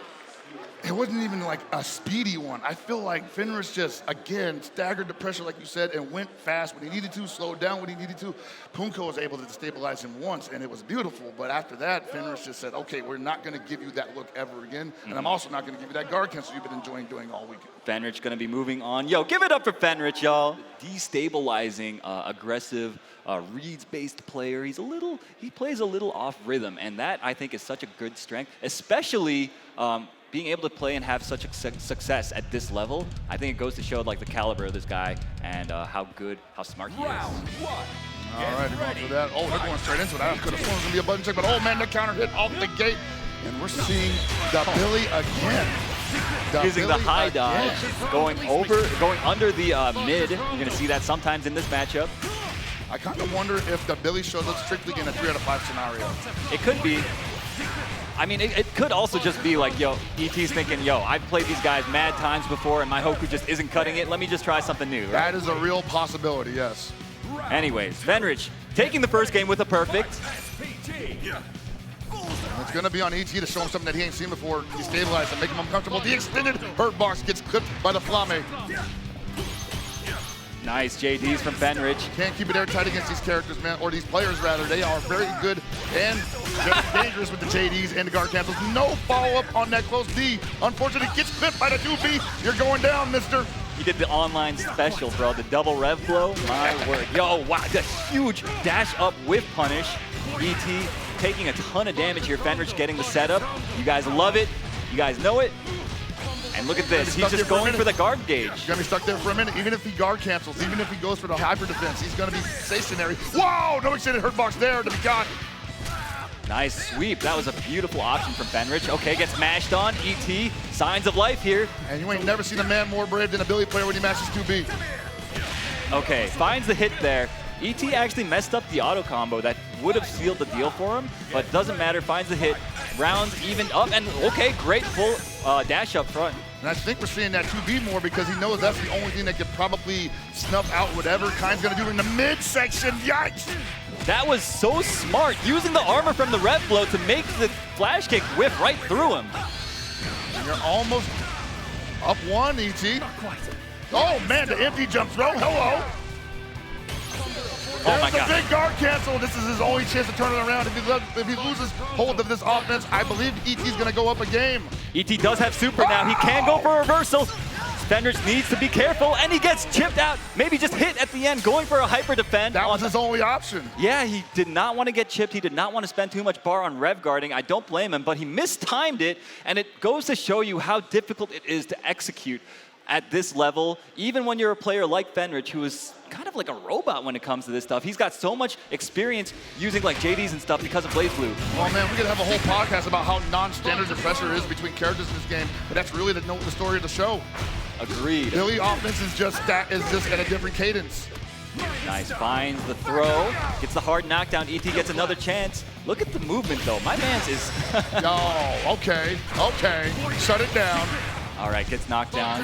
It wasn't even like a speedy one. I feel like Fenritti just, again, staggered the pressure, like you said, and went fast when he needed to, slowed down when he needed to. Poongko was able to destabilize him once, and it was beautiful. But after that, Fenritti just said, okay, we're not going to give you that look ever again, and I'm also not going to give you that guard cancel you've been enjoying doing all weekend. Fenritti going to be moving on. Yo, give it up for Fenritti, y'all. Destabilizing, aggressive, reads-based player. He plays a little off rhythm, and that, I think, is such a good strength, especially being able to play and have such a success at this level. I think it goes to show like the caliber of this guy and how smart he is. All right, they're going for that. Oh, they're going straight into it. I could have sworn it was going to be a button check, but oh man, the counter hit off the gate. And we're seeing the Billy again. Using the high dodge, again. going under the mid. You're gonna see that sometimes in this matchup. I kind of wonder if the Billy shows up strictly in a 3 out of 5 scenario. It could be. I mean, it could also just be like, yo, ET's thinking, yo, I've played these guys mad times before and my Hoku just isn't cutting it. Let me just try something new. Right? That is a real possibility, yes. Anyways, Fenritti taking the first game with a perfect. It's going to be on ET to show him something that he ain't seen before. Destabilize him, make him uncomfortable. The extended hurt box gets clipped by the Flame. Nice JDs from Fenritti. Can't keep it airtight against these characters, man, or these players, rather. They are very good and very dangerous with the JDs and the guard cancels. No follow-up on that close D. Unfortunately, gets clipped by the 2B. You're going down, mister. You did the online special, bro. The double rev blow. My word. Yo, wow. The huge dash up whiff punish. ET taking a ton of damage here. Fenritti getting the setup. You guys love it. You guys know it. And look at this. He's just going for the guard gauge. He's going to be stuck there for a minute. Even if he guard cancels, even if he goes for the hyper defense, he's going to be stationary. Whoa! No extended hurt box there to be caught. Nice sweep. That was a beautiful option from Fenritti. Okay, gets mashed on. ET, signs of life here. And you ain't never seen a man more brave than a Billy player when he mashes 2B. Okay, finds the hit there. ET actually messed up the auto combo that would have sealed the deal for him, but doesn't matter, finds the hit. Rounds even up, and okay, great full dash up front. And I think we're seeing that 2B more because he knows that's the only thing that could probably snuff out whatever Kai's gonna do in the midsection. Yikes! That was so smart, using the armor from the rev blow to make the flash kick whip right through him. And you're almost up 1, ET. Oh man, the empty jump throw, hello! Oh my There's God. a big guard cancel. This is his only chance to turn it around. If he loses hold of this offense, I believe ET's gonna go up a game. ET does have super now. He can go for a reversal. Fenritti needs to be careful, and he gets chipped out. Maybe just hit at the end, going for a hyper defend. That was his only option. Yeah, he did not want to get chipped. He did not want to spend too much bar on rev guarding. I don't blame him, but he mistimed it, and it goes to show you how difficult it is to execute at this level, even when you're a player like Fenritti, who is kind of like a robot when it comes to this stuff. He's got so much experience using like JDs and stuff because of Blaze Blue. Oh man, we're gonna have a whole podcast about how non-standard the pressure is between characters in this game, but that's really the story of the show. Agreed. Billy offense is just at a different cadence. Nice, finds the throw, gets the hard knockdown. ET gets another chance. Look at the movement though. My man's is. Oh, okay, shut it down. All right, gets knocked down.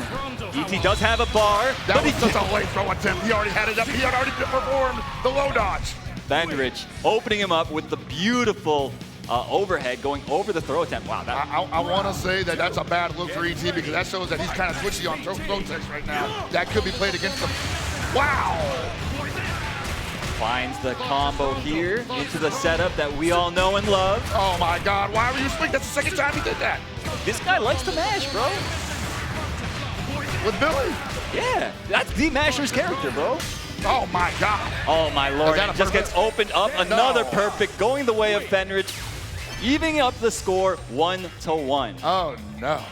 ET does have a bar. That was just a late throw attempt. He already had it up. He had already performed the low dodge. Fenritti opening him up with the beautiful overhead going over the throw attempt. Wow. That I want to say that that's a bad look for ET because that shows that he's kind of twitchy on throw text right now. That could be played against him. Wow. Finds the combo here into the setup that we all know and love. Oh my God, why were you swing? That's the second time he did that. This guy likes to mash, bro. With Billy? Yeah, that's the Masher's character, bro. Oh my God. Oh my Lord, that it a just perfect? gets opened up. Another No. perfect going the way of Fenritti, evening up the score 1-1. Oh no.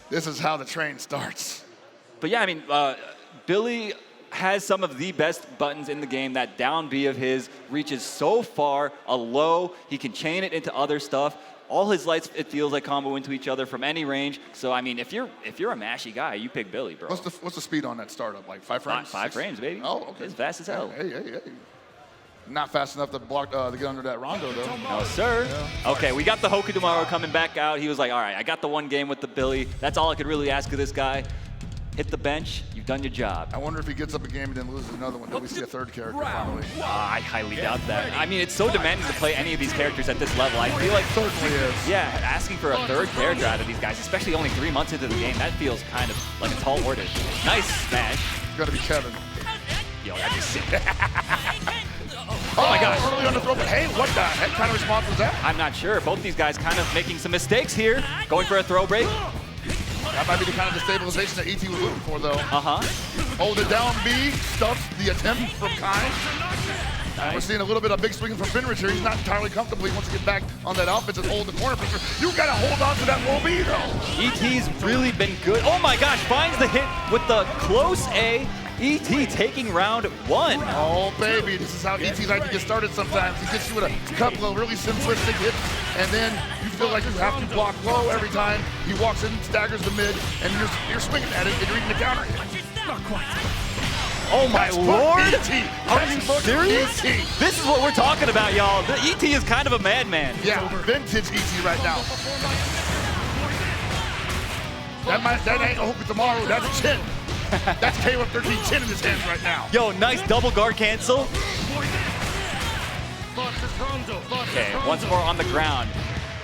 This is how the train starts. But yeah, I mean, Billy has some of the best buttons in the game. That down B of his reaches so far, a low, he can chain it into other stuff. All his lights, it feels like, combo into each other from any range. So I mean, if you're a mashy guy, you pick Billy, bro. What's the speed on that startup? Like 5 frames? 5 frames, baby. Oh, okay. It's fast as hell. Hey. Not fast enough to block to get under that rondo though. No, sir. Yeah. Okay, we got the Hoku tomorrow coming back out. He was like, all right, I got the one game with the Billy. That's all I could really ask of this guy. Hit the bench, you've done your job. I wonder if he gets up a game and then loses another one. Do we see a third character finally? I highly doubt that. I mean, it's so demanding to play any of these characters at this level. I feel like, Certainly is. yeah, asking for a third character out of these guys, especially only 3 months into the game, that feels kind of like a tall order. Nice smash. It's gotta be Kevin. Yo, that just sick. Oh my gosh. Early on the throw, but hey, what the heck kind of response was that? I'm not sure. Both these guys kind of making some mistakes here. Going for a throw break. That might be the kind of destabilization that ET was looking for though. Hold it down B, stuffs the attempt from Kai. Nice. We're seeing a little bit of big swinging from Fenritti here. He's not entirely comfortable. He wants to get back on that offense and hold the corner pressure. You gotta hold on to that low B though. ET's really been good. Oh my gosh, finds the hit with the close A. ET taking round 1. Oh baby, this is how ET likes to get started sometimes. He gets you with a couple of really simplistic hits. and then you feel like you have to block low every time he walks in, staggers the mid, and you're swinging at it, and you're eating the counter hit. Not quite. Oh my lord! Are you serious? This is what we're talking about, y'all. The ET is kind of a madman. Yeah, vintage ET right now. That ain't Hokutomaru, that's Chin. That's K-Web 13 Chin in his hands right now. Yo, nice double guard cancel. Okay, once more on the ground.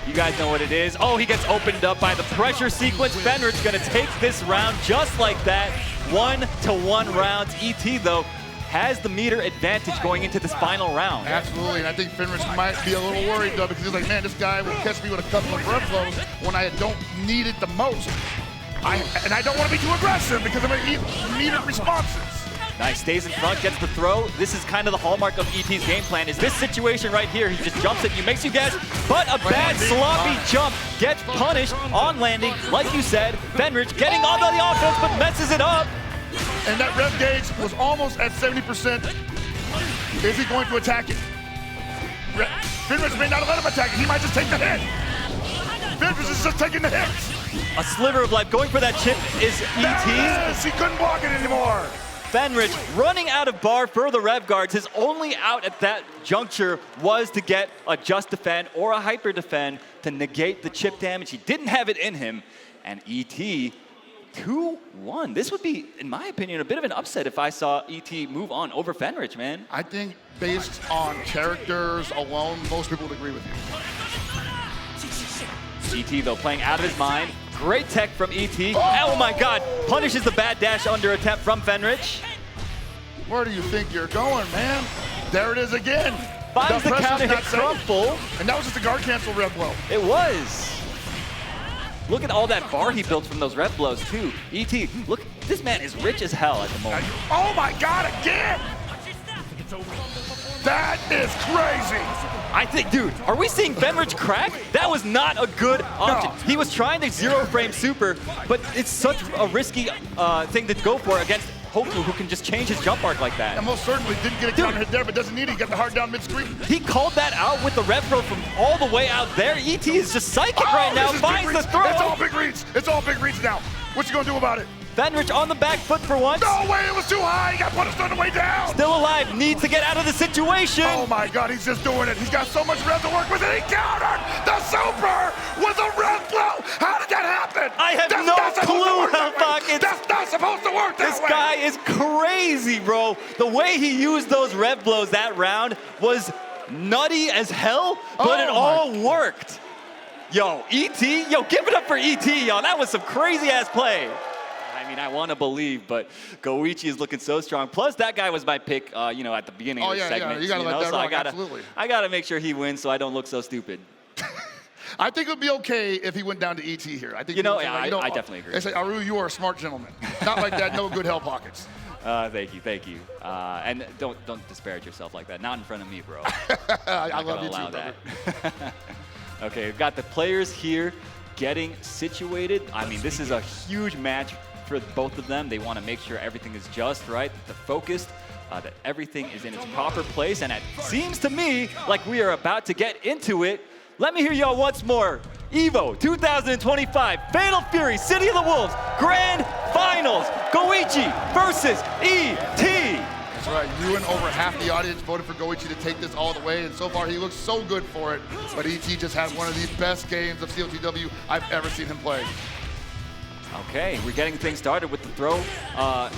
You guys know what it is. Oh, he gets opened up by the pressure sequence. Fenritt's gonna take this round just like that. 1-to-1 rounds. ET, though, has the meter advantage going into this final round. Absolutely, and I think Fenritti might be a little worried, though, because he's like, man, this guy will catch me with a couple of breath flows when I don't need it the most. And I don't want to be too aggressive because I'm going to eat metered responses. Nice, stays in front, gets the throw. This is kind of the hallmark of ET's game plan, is this situation right here. He just jumps at you, makes you guess, but a bad sloppy jump gets punished on landing. Like you said, Fenritti getting onto the offense, but messes it up. And that rev gauge was almost at 70%. Is he going to attack it? Fenritti may not let him attack it. He might just take the hit. Fenritti is just taking the hits. A sliver of life going for that chip is ET. Yes, he couldn't block it anymore. Fenritti running out of bar for the rev guards. His only out at that juncture was to get a just defend or a hyper defend to negate the chip damage. He didn't have it in him. And ET 2-1. This would be, in my opinion, a bit of an upset if I saw ET move on over Fenritti, man. I think based on characters alone, most people would agree with you. ET, though, playing out of his mind. Great tech from ET. Oh my god, punishes the bad dash under attempt from Fenritti. Where do you think you're going, man? There it is again. Finds the counter hit crumple. And that was just a guard cancel rev blow. It was. Look at all that bar he built from those rev blows, too. ET, look, this man is rich as hell at the moment. Oh my god, again! That is crazy! I think, dude, are we seeing Fenritti crack? That was not a good option. No. He was trying to zero frame super, but it's such a risky thing to go for against Hoku, who can just change his jump arc like that. And most certainly didn't get a counter hit there, but doesn't need it. He got the hard down mid-screen. He called that out with the rev throw from all the way out there. ET is just psychic right now, finds the throw. It's all big reach. It's all big reach now. What you gonna do about it? Fenritti on the back foot for once. No way, it was too high. He got punished on the way down. Still alive, needs to get out of the situation. Oh my god, he's just doing it. He's got so much rev to work with, and he countered the super with a rev blow. How did that happen? I have no clue how fucking. That's not supposed to work that way. This guy is crazy, bro. The way he used those rev blows that round was nutty as hell, but it all worked. Yo, ET, yo, give it up for ET, yo. That was some crazy ass play. I mean, I want to believe, but Goichi is looking so strong. Plus, that guy was my pick, you know, at the beginning of the segment. Yeah, you gotta let that rock, absolutely. I gotta make sure he wins so I don't look so stupid. I think it would be okay if he went down to ET here. I think I definitely agree. They say, Aru, you are a smart gentleman. Not like that, no good hell pockets. Thank you. And don't disparage yourself like that. Not in front of me, bro. I love you too, that. Okay, we've got the players here getting situated. I mean, this is a huge match for both of them. They want to make sure everything is just right, that they're focused, that everything is in its proper place. And it seems to me like we are about to get into it. Let me hear y'all once more. EVO 2025 Fatal Fury City of the Wolves Grand Finals. Goichi versus ET. That's right. You and over half the audience voted for Goichi to take this all the way, and so far he looks so good for it. But ET just had one of the best games of CLTW I've ever seen him play. Okay, we're getting things started with the throw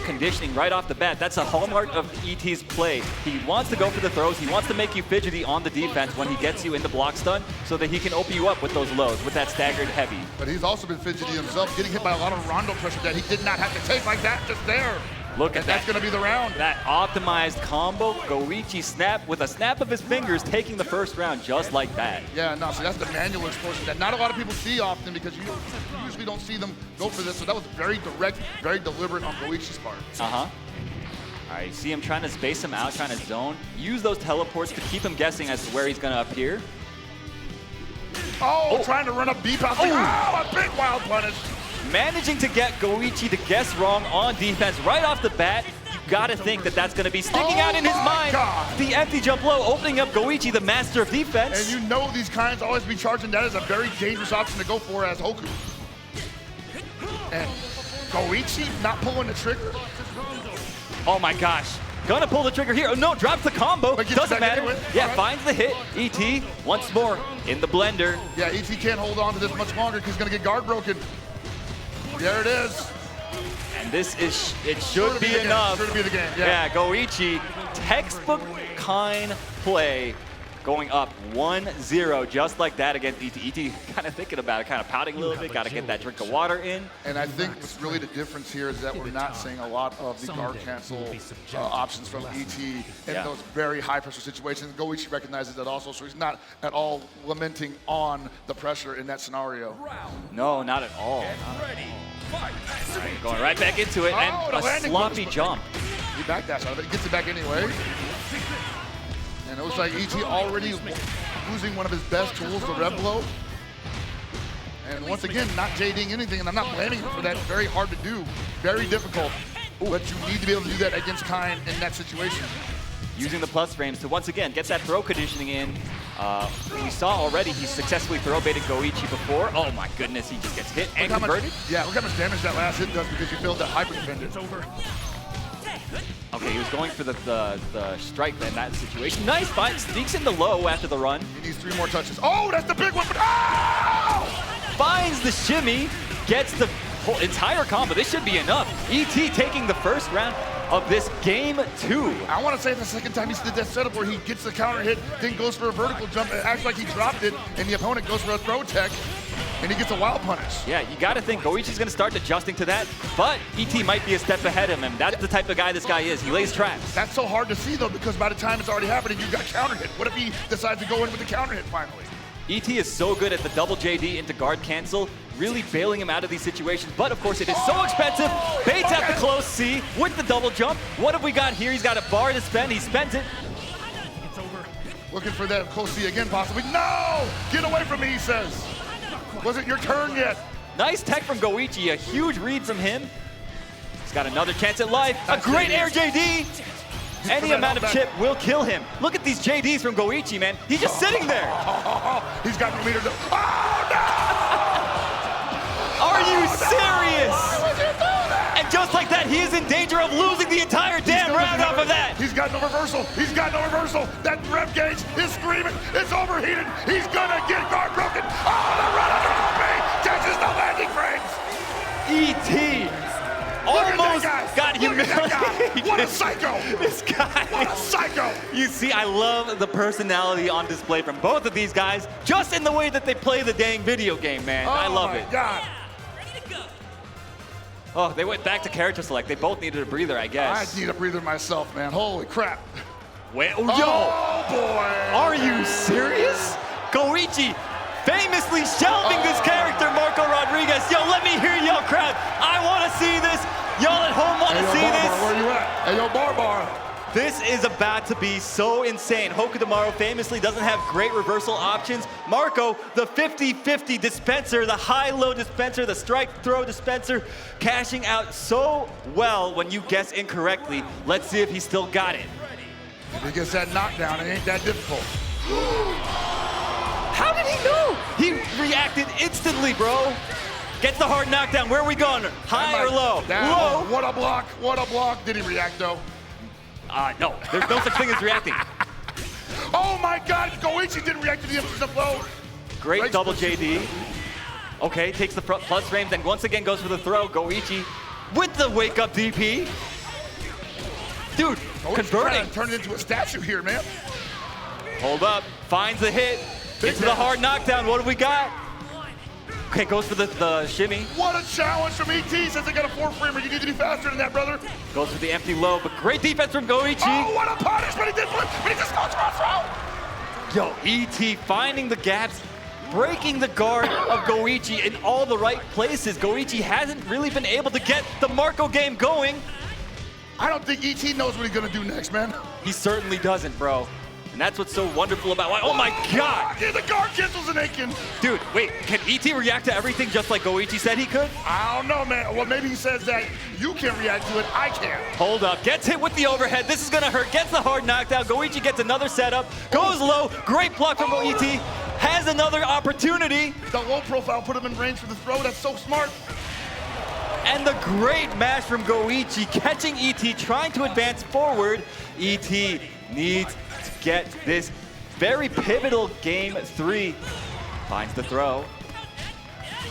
conditioning right off the bat. That's a hallmark of ET's play. He wants to go for the throws. He wants to make you fidgety on the defense when he gets you into block stun so that he can open you up with those lows, with that staggered heavy. But he's also been fidgety himself, getting hit by a lot of rondo pressure that he did not have to take like that, just there. Look at that. That's going to be the round. That optimized combo, Goichi snap with a snap of his fingers, taking the first round just like that. Yeah, no, so that's the manual explosion that not a lot of people see often because you usually don't see them go for this. So that was very direct, very deliberate on Goichi's part. All right, you see him trying to space him out, trying to zone. Use those teleports to keep him guessing as to where he's going to appear. Trying to run a beep out. A big wild punish. Managing to get Goichi to guess wrong on defense right off the bat. You gotta think that that's gonna be sticking out in his mind. God. The empty jump low, opening up Goichi, the master of defense. And you know these kinds always be charging. That is a very dangerous option to go for as Hoku. And Goichi not pulling the trigger. Oh my gosh. Gonna pull the trigger here. Oh no, drops the combo. Doesn't matter. Yeah, right. Finds the hit. ET once more in the blender. Yeah, ET can't hold on to this much longer because he's gonna get guard broken. There it is. And this is, it should be enough. Should be the game, yeah. Goichi, textbook kind play. Going up 1-0 just like that against ET. ET kind of thinking about it, kind of pouting a little bit, got to get that drink of water in. And I think what's really the difference here is that we're not seeing a lot of the guard cancel options from ET in those very high pressure situations. Goichi recognizes that also, so he's not at all lamenting on the pressure in that scenario. No, not at all. Right, going right back into it, and a sloppy jump. He backdash out of it, gets it back anyway. And it looks like ET already losing one of his best tools, the Rev Blow. And once again, not JDing anything, and I'm not blaming him for that. It's very hard to do, very difficult. But you need to be able to do that against Kind in that situation. Using the plus frames to once again get that throw conditioning in. We saw already he successfully throw baited Goichi before. Oh my goodness, he just gets hit and converted. Yeah, look how much damage that last hit does because you failed that hyper defend. It's over. Okay, he was going for the strike in that situation. Nice fight, sneaks in the low after the run. He needs 3 more touches. Oh, that's the big one. Oh! Finds the shimmy, gets the whole entire combo. This should be enough. ET taking the first round of this game 2. I want to say the second time he did that setup where he gets the counter hit, then goes for a vertical jump. It acts like he dropped it, and the opponent goes for a throw tech, and he gets a wild punish. Yeah, you got to think Goichi's going to start adjusting to that, but ET might be a step ahead of him. That's the type of guy this guy is. He lays traps. That's so hard to see, though, because by the time it's already happening, you've got counter hit. What if he decides to go in with the counter hit finally? ET is so good at the double JD into guard cancel, really bailing him out of these situations. But of course, it is so expensive. Baits at the close C with the double jump. What have we got here? He's got a bar to spend. He spent it. It's over. Looking for that close C again, possibly. No! Get away from me, he says. Wasn't your turn yet. Nice tech from Goichi. A huge read from him. He's got another chance at life. A great air JD. Any amount of chip will kill him. Look at these JDs from Goichi, man. He's just sitting there. He's got no meter to... Oh, no! Are you serious? Why would you do that? And just like that, he is in danger of losing the entire damn round off of that. He's got no reversal. He's got no reversal. That rev gauge is screaming. It's overheated. He's gonna get guard broken. Oh, the run under OP catches the landing frames. ET. Almost got humiliated. What a psycho! This guy. What a psycho! You see, I love the personality on display from both of these guys, just in the way that they play the dang video game, man. I love it. God. Oh, they went back to character select. They both needed a breather, I guess. I need a breather myself, man. Holy crap. Wait, oh, boy. Are you serious? Goichi famously shelving this character, Marco Rodriguez. Yo, let me hear y'all crowd. I want to see this. Y'all at home want to see this. Where you at? Hey, yo, Bar. This is about to be so insane. Hoku tomorrow famously doesn't have great reversal options. Marco, the 50-50 dispenser, the high-low dispenser, the strike-throw dispenser, cashing out so well when you guess incorrectly. Let's see if he still got it. If he gets that knockdown, it ain't that difficult. How did he know? He reacted instantly, bro. Gets the hard knockdown. Where are we going? High or low? Low. What a block. What a block. Did he react, though? No. There's no such thing as reacting. Oh, my God. Goichi didn't react to the emphasis of low. Great double JD. Okay, takes the plus frames and once again goes for the throw. Goichi with the wake-up DP. Dude, converting. Turn it into a statue here, man. Hold up. Finds the hit. Gets to the hard knockdown. What do we got? Okay, goes for the shimmy. What a challenge from ET. Says they got a 4-framer. You need to be faster than that, brother. Goes for the empty low, but great defense from Goichi. Oh, what a punishment. He did flip, but he just goes for a throw. Yo, ET finding the gaps, breaking the guard of Goichi in all the right places. Goichi hasn't really been able to get the Marco game going. I don't think ET knows what he's going to do next, man. He certainly doesn't, bro. And that's what's so wonderful about why. Oh my God! Yeah, the guard cancels an Aiken. Dude, wait, can ET react to everything just like Goichi said he could? I don't know, man. Well, maybe he says that you can react to it, I can't. Hold up, gets hit with the overhead. This is gonna hurt, gets the hard knockdown. Goichi gets another setup, goes low, great block from ET, has another opportunity. The low profile put him in range for the throw, that's so smart. And the great mash from Goichi, catching ET, trying to advance forward. ET needs to get this very pivotal game 3. Finds the throw.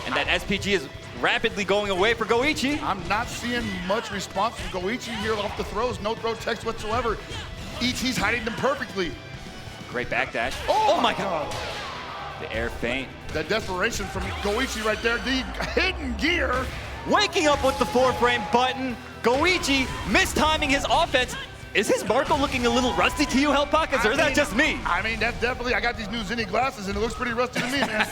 And that SPG is rapidly going away for Goichi. I'm not seeing much response from Goichi here off the throws. No throw text whatsoever. ET's hiding them perfectly. Great backdash. Oh my God. The air feint. That desperation from Goichi right there. The hidden gear. Waking up with the 4-frame button. Goichi mistiming his offense. Is his Marco looking a little rusty to you, Hell Pockets, or is that just me? I mean, that's definitely, I got these new Zinni glasses and it looks pretty rusty to me, man.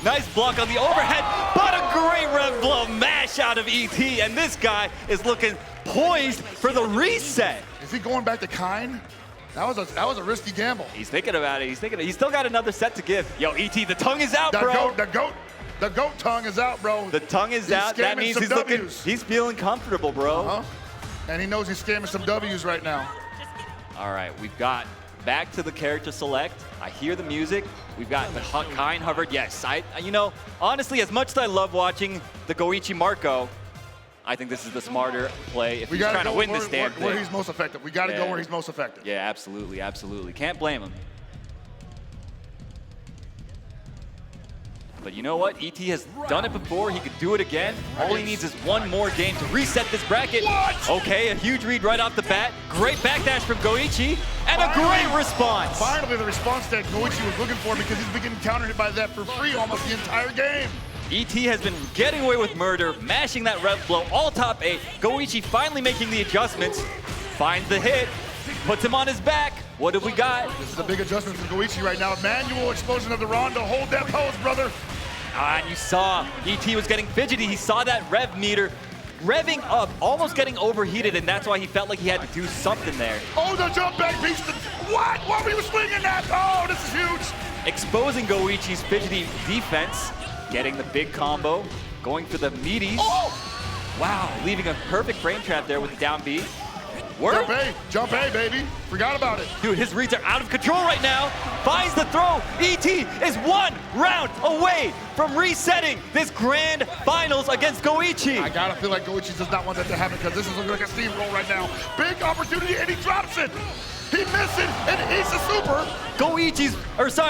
Nice block on the overhead, but a great rev blow mash out of ET, and this guy is looking poised for the reset. Is he going back to Kine? That was a risky gamble. He's thinking about it. He's still got another set to give. Yo, ET, the tongue is out, bro. The goat tongue is out, bro. The tongue is out. That means he's feeling comfortable, bro. And he knows he's scamming some W's right now. All right, we've got back to the character select. I hear the music. We've got the Kine hovered. Yes, you know, honestly, as much as I love watching the Goichi Marco, I think this is the smarter play if he's trying to win this damn thing. Where he's most effective. We got to go where he's most effective. Yeah, absolutely, absolutely. Can't blame him. But you know what? ET has done it before. He could do it again. All he needs is one more game to reset this bracket. What? Okay, a huge read right off the bat. Great backdash from Goichi, and a great response. Finally, the response that Goichi was looking for because he's been getting countered by that for free almost the entire game. ET has been getting away with murder, mashing that rev blow, all top 8. Goichi finally making the adjustments, finds the hit, puts him on his back. What have we got? This is a big adjustment for Goichi right now. Manual explosion of the Rondo. Hold that pose, brother. And you saw ET was getting fidgety. He saw that rev meter revving up, almost getting overheated, and that's why he felt like he had to do something there. Oh, the jump back beast. What? What were you swinging at? Oh, this is huge. Exposing Goichi's fidgety defense, getting the big combo, going for the meaties. Oh! Wow, leaving a perfect frame trap there with the down B. Jump A, jump A, baby. Forgot about it. Dude, his reads are out of control right now. Finds the throw. ET is 1 round away from resetting this grand finals against Goichi. I gotta feel like Goichi does not want that to happen because this is looking like a steamroll right now. Big opportunity and he drops it. He missed it and he's a super.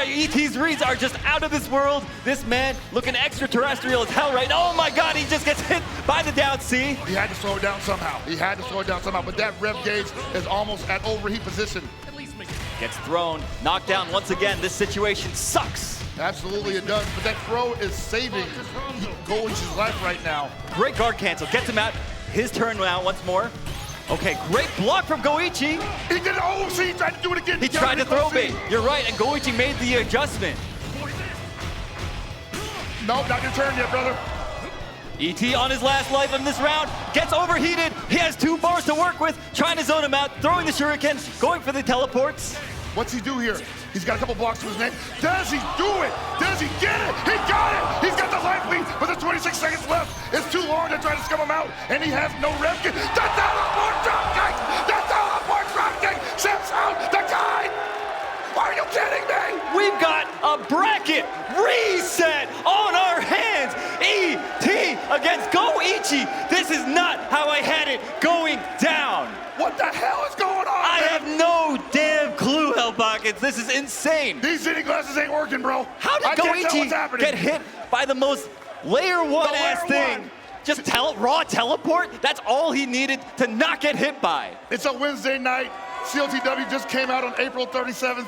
ET's reads are just out of this world. This man looking extraterrestrial as hell right now. Oh my God, he just gets hit by the down C. He had to slow it down somehow. But that rev gauge is almost at overheat position. Gets thrown, knocked down once again. This situation sucks. Absolutely it does, but that throw is saving Goichi's life right now. Great guard cancel, gets him out. His turn now once more. Okay, great block from Goichi. He did it. Oh, see, he tried to do it again. He tried to throw bait. You're right, and Goichi made the adjustment. Nope, not your turn yet, brother. ET on his last life in this round, gets overheated. He has 2 bars to work with, trying to zone him out, throwing the shuriken, going for the teleports. What's he do here? He's got a couple blocks to his name. Does he do it? Does he get it? He got it! He's got the life lead, but there's 26 seconds left. It's too long to try to scum him out, and he has no rev kick. The teleport drop kick! The teleport drop kick! Sips out the guy! Are you kidding me? We've got a bracket reset on our hands. ET against Goichi. This is not how I had it going down. What the hell is going on, I man? have no damn clue, Hell Pockets. This is insane. These Zinni glasses ain't working, bro. How did Goichi get hit by the most layer 1 ass thing? Just raw teleport? That's all he needed to not get hit by. It's a Wednesday night. CLTW just came out on April 37th,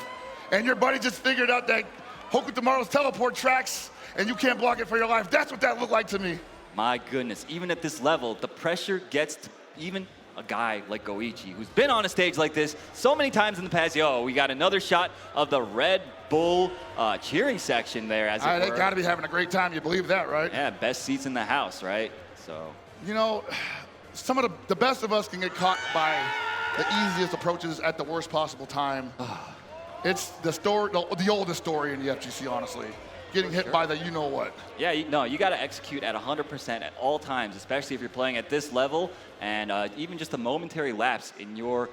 and your buddy just figured out that Hoku Tomorrow's teleport tracks, and you can't block it for your life. That's what that looked like to me. My goodness, even at this level, the pressure gets to even a guy like Goichi, who's been on a stage like this so many times in the past. Yo, we got another shot of the Red Bull cheering section there, as it were. They gotta be having a great time. You believe that, right? Yeah, best seats in the house, right? So. You know, some of the best of us can get caught by the easiest approaches at the worst possible time. It's the story, the oldest story in the FGC, honestly. Getting hit by the you-know-what. Yeah, you got to execute at 100% at all times, especially if you're playing at this level. And even just a momentary lapse in your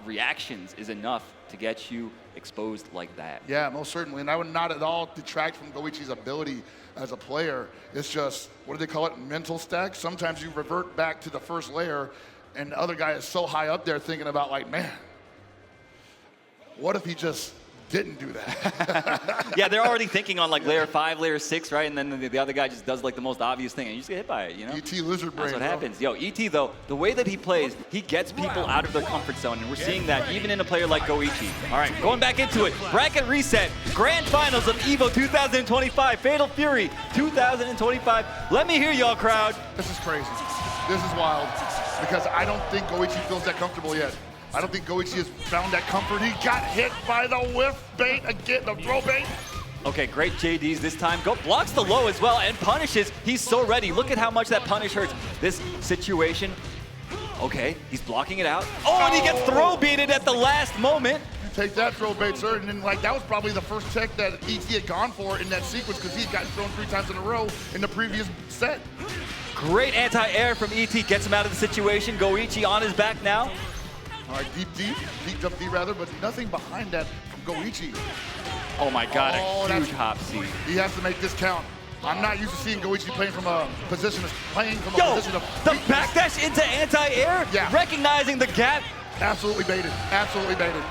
reactions is enough to get you exposed like that. Yeah, most certainly. And I would not at all detract from Goichi's ability as a player. It's just, what do they call it, mental stack? Sometimes you revert back to the first layer, and the other guy is so high up there thinking about, like, man, what if he just didn't do that? Yeah, they're already thinking on like layer 5, layer 6, right? And then the other guy just does like the most obvious thing, and you just get hit by it, you know? ET lizard brain. That's what happens. Yo, ET though, the way that he plays, he gets people out of their comfort zone, and we're seeing that even in a player like Goichi. All right, going back into it. Bracket reset, grand finals of EVO 2025, Fatal Fury 2025. Let me hear y'all, crowd. This is crazy. This is wild, because I don't think Goichi feels that comfortable yet. I don't think Goichi has found that comfort. He got hit by the whiff bait again, the throw bait. Okay, great JDs this time. Blocks the low as well and punishes. He's so ready. Look at how much that punish hurts. This situation, okay, he's blocking it out. Oh, and he gets throw baited at the last moment. You take that throw bait, sir. And then, like, that was probably the first tech that ET had gone for in that sequence, because he had gotten thrown 3 times in a row in the previous set. Great anti-air from ET, gets him out of the situation. Goichi on his back now. All right, deep jump D rather, but nothing behind that from Goichi. Oh my God, a huge hop C. He has to make this count. I'm not used to seeing Goichi playing from a position of position of the backdash into anti-air, yeah. Recognizing the gap. Absolutely baited, absolutely baited.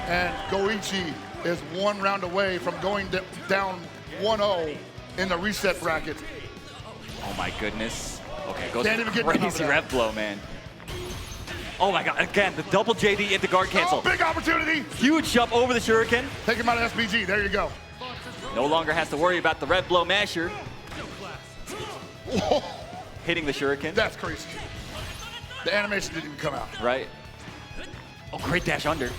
And Goichi is 1 round away from going down 1-0 in the reset bracket. Oh my goodness. Okay, goes Can't even get crazy rev blow, man. Oh my God, again, the double JD into guard cancel. Oh, big opportunity. Huge jump over the shuriken. Take him out of SPG, there you go. No longer has to worry about the red blow masher. Whoa. Hitting the shuriken. That's crazy. The animation didn't even come out. Right. Oh, great dash under.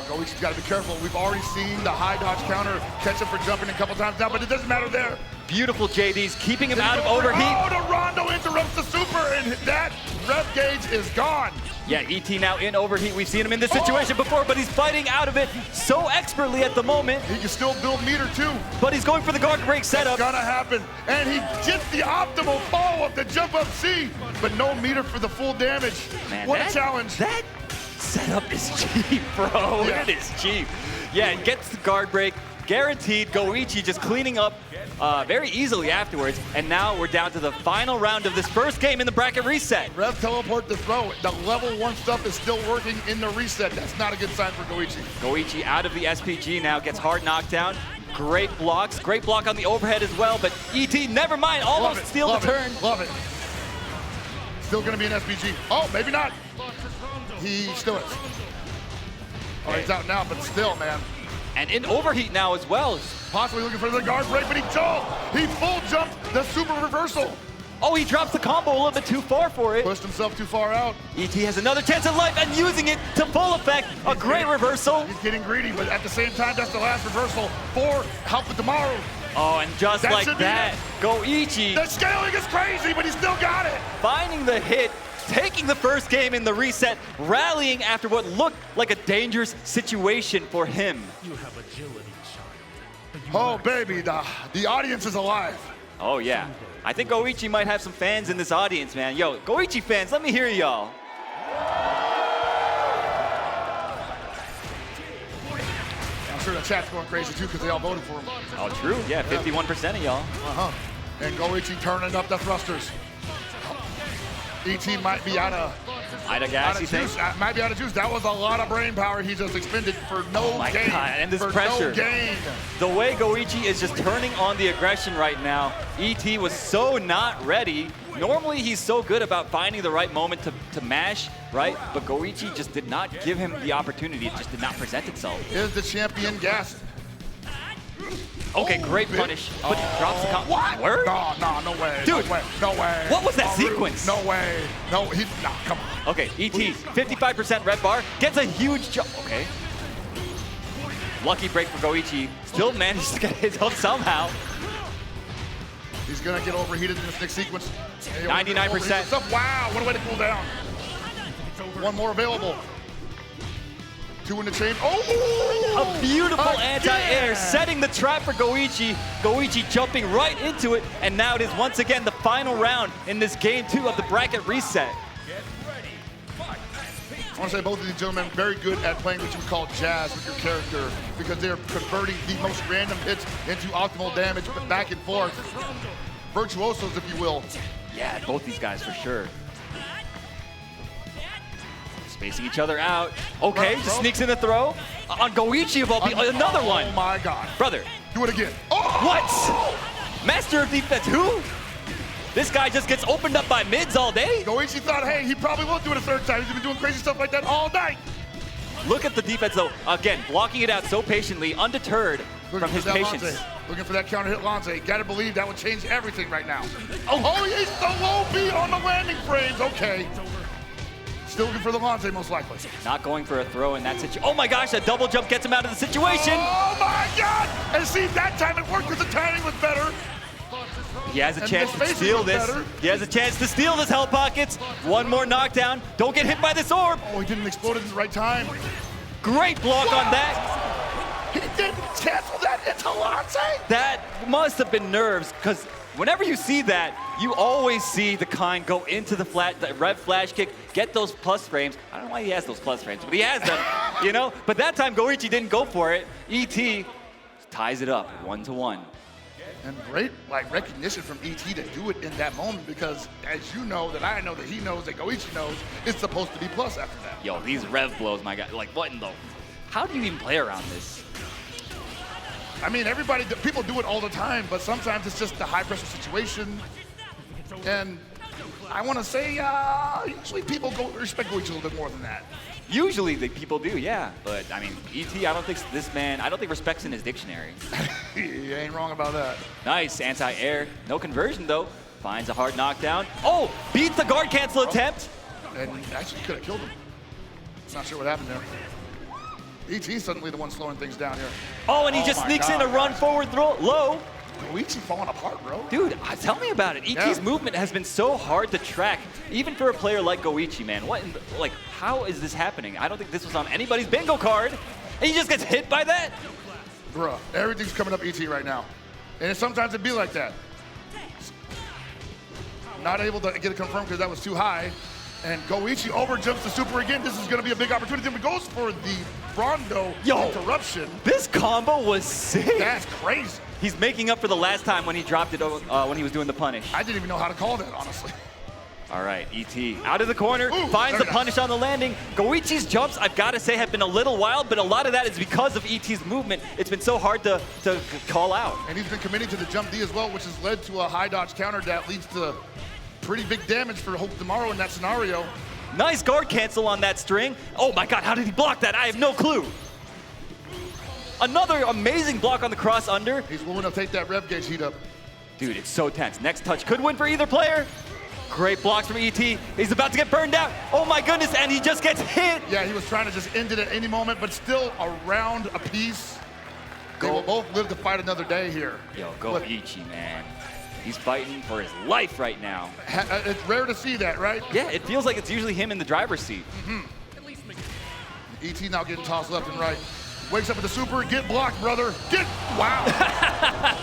Goichi's got to be careful. We've already seen the high dodge counter catch him for jumping a couple times now, but it doesn't matter there. Beautiful JDs, keeping him out of overheat. Oh, the Rondo interrupts the super, and that rev gauge is gone. Yeah, ET now in overheat. We've seen him in this situation before, but he's fighting out of it so expertly at the moment. He can still build meter too. But he's going for the guard break setup. It's gonna happen. And he gets the optimal follow-up to jump up C, but no meter for the full damage. Man, what a challenge. That setup is cheap, bro. Yeah. It is cheap. Yeah, and gets the guard break. Guaranteed. Goichi just cleaning up very easily afterwards. And now we're down to the final round of this first game in the bracket reset. Rev teleport to throw. The level 1 stuff is still working in the reset. That's not a good sign for Goichi. Goichi out of the SPG now, gets hard knockdown. Great blocks. Great block on the overhead as well. But ET, never mind, almost steal the turn. Love it. Still going to be an SPG. Oh, maybe not. He still is. Oh, he's out now, but still, man. And in overheat now as well. Possibly looking for the guard break, but he jumped. He full jumped the super reversal. Oh, he drops the combo a little bit too far for it. Pushed himself too far out. ET has another chance at life and using it to full effect. A great reversal. He's getting greedy, but at the same time, that's the last reversal for Help with Tomorrow. Oh, and just that like that, Goichi. The scaling is crazy, but he still got it. Finding the hit, taking the first game in the reset, rallying after what looked like a dangerous situation for him. You have agility, child. Oh, baby, the audience is alive. Oh, yeah. I think Goichi might have some fans in this audience, man. Yo, Goichi fans, let me hear y'all. I'm sure the chat's going crazy, too, because they all voted for him. Oh, true. Yeah, 51% of y'all. And Goichi turning up the thrusters. ET might be out of gas, you think? juice. Might be out of juice. That was a lot of brain power he just expended for no my gain. God, and this for pressure. no gain. The way Goichi is just turning on the aggression right now, ET was so not ready. Normally he's so good about finding the right moment to mash, right? But Goichi just did not give him the opportunity. It just did not present itself. Is the champion gassed? Okay, great punish, but drops the combo. What? Word? No, no way. Dude, no way. No way. what was that Rude. sequence? No way. No, come on. Okay, ET, 55% red bar, gets a huge jump. Okay. Lucky break for Goichi. Still managed to get his own somehow. He's gonna get overheated in this next sequence. 99%. Wow, what a way to cool down. One more available. Two in the chain. Oh! A beautiful Again! anti-air, setting the trap for Goichi. Goichi jumping right into it, and now it is once again the final round in this game 2 of the bracket reset. I want to say both of these gentlemen very good at playing what you would call jazz with your character because they're converting the most random hits into optimal damage, but back and forth. Virtuosos, if you will. Yeah, both these guys for sure. Spacing each other out. Okay, Throw. sneaks in the throw. On Goichi of all people, another one. Oh my God. Brother. Do it again. Oh! What? Master of defense, who? This guy just gets opened up by mids all day? Goichi thought, hey, he probably won't do it a third time. He's been doing crazy stuff like that all night. Look at the defense though. Again, blocking it out so patiently, undeterred from his patience. Lance. Looking for that counter hit Lance. Gotta believe that would change everything right now. Oh, he's the low beat on the landing frames. Okay. Still looking for the Lance, most likely. Not going for a throw in that situation. Oh my gosh, a double jump gets him out of the situation. Oh my God! And see, that time it worked because the timing was better. He has a And chance the to spacing steal was this. better. He has a chance to steal this Hell Pockets. One more knockdown. Don't get hit by this orb. Oh, he didn't explode at the right time. Great block on that. He didn't cancel that into Lance. That must have been nerves, because whenever you see that, you always see the kind go into the rev flash kick, get those plus frames. I don't know why he has those plus frames, but he has them, you know? But that time Goichi didn't go for it. ET ties it up 1-1. And great recognition from ET to do it in that moment because as you know, that I know, that he knows, that Goichi knows, it's supposed to be plus after that. Yo, these rev blows, my God. Like, what in the... How do you even play around this? I mean, people do it all the time, but sometimes it's just a high pressure situation. And I want to say, usually people respect Goichi a little bit more than that. Usually the people do, yeah. But, I mean, ET, I don't think respect's in his dictionary. You ain't wrong about that. Nice, anti-air. No conversion, though. Finds a hard knockdown. Oh, beats the guard cancel attempt. And actually could have killed him. Not sure what happened there. ET's suddenly the one slowing things down here. Oh, and he just my sneaks God, in a run forward throw, low. Goichi falling apart, bro. Dude, tell me about it. ET's movement has been so hard to track, even for a player like Goichi, man. How is this happening? I don't think this was on anybody's bingo card. And he just gets hit by that? Bruh, everything's coming up ET right now. And sometimes it be like that. Not able to get it confirmed because that was too high. And Goichi overjumps the super again. This is going to be a big opportunity. He goes for the Rondo interruption. This combo was sick. That's crazy. He's making up for the last time when he dropped it when he was doing the punish. I didn't even know how to call that, honestly. All right, ET out of the corner, Ooh, finds the very punish on the landing. Goichi's jumps, I've got to say, have been a little wild, but a lot of that is because of ET's movement. It's been so hard to call out. And he's been committing to the jump D as well, which has led to a high dodge counter that leads to pretty big damage for Hope Tomorrow in that scenario. Nice guard cancel on that string. Oh my God, how did he block that? I have no clue. Another amazing block on the cross under. He's willing to take that rev gauge heat up. Dude, it's so tense. Next touch could win for either player. Great blocks from ET. He's about to get burned out. Oh my goodness, and he just gets hit. Yeah, he was trying to just end it at any moment, but still a round apiece. They will both live to fight another day here. Yo, Goichi, man. He's fighting for his life right now. It's rare to see that, right? Yeah, it feels like it's usually him in the driver's seat. ET now getting tossed left and right. Wakes up with the super, get blocked, brother. Wow.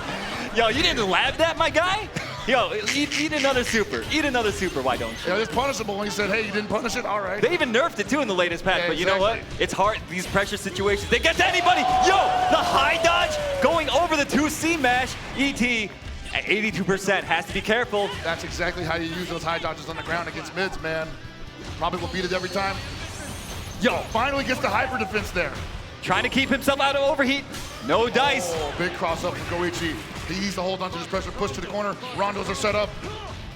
Yo, you didn't lab that, my guy? Yo, eat another super. Eat another super, why don't you? Yeah, it's punishable when he said, hey, you didn't punish it? All right. They even nerfed it too in the latest patch, Yeah, but you know what? exactly. It's hard, these pressure situations. They get to anybody. Yo, the high dodge going over the 2C mash. ET at 82%, has to be careful. That's exactly how you use those high dodges on the ground against mids, man. Probably will beat it every time. Yo, finally gets the hyper defense there. Trying to keep himself out of overheat. No dice. Oh, big cross up from Goichi. He needs to hold on to this pressure, push to the corner. Rondos are set up.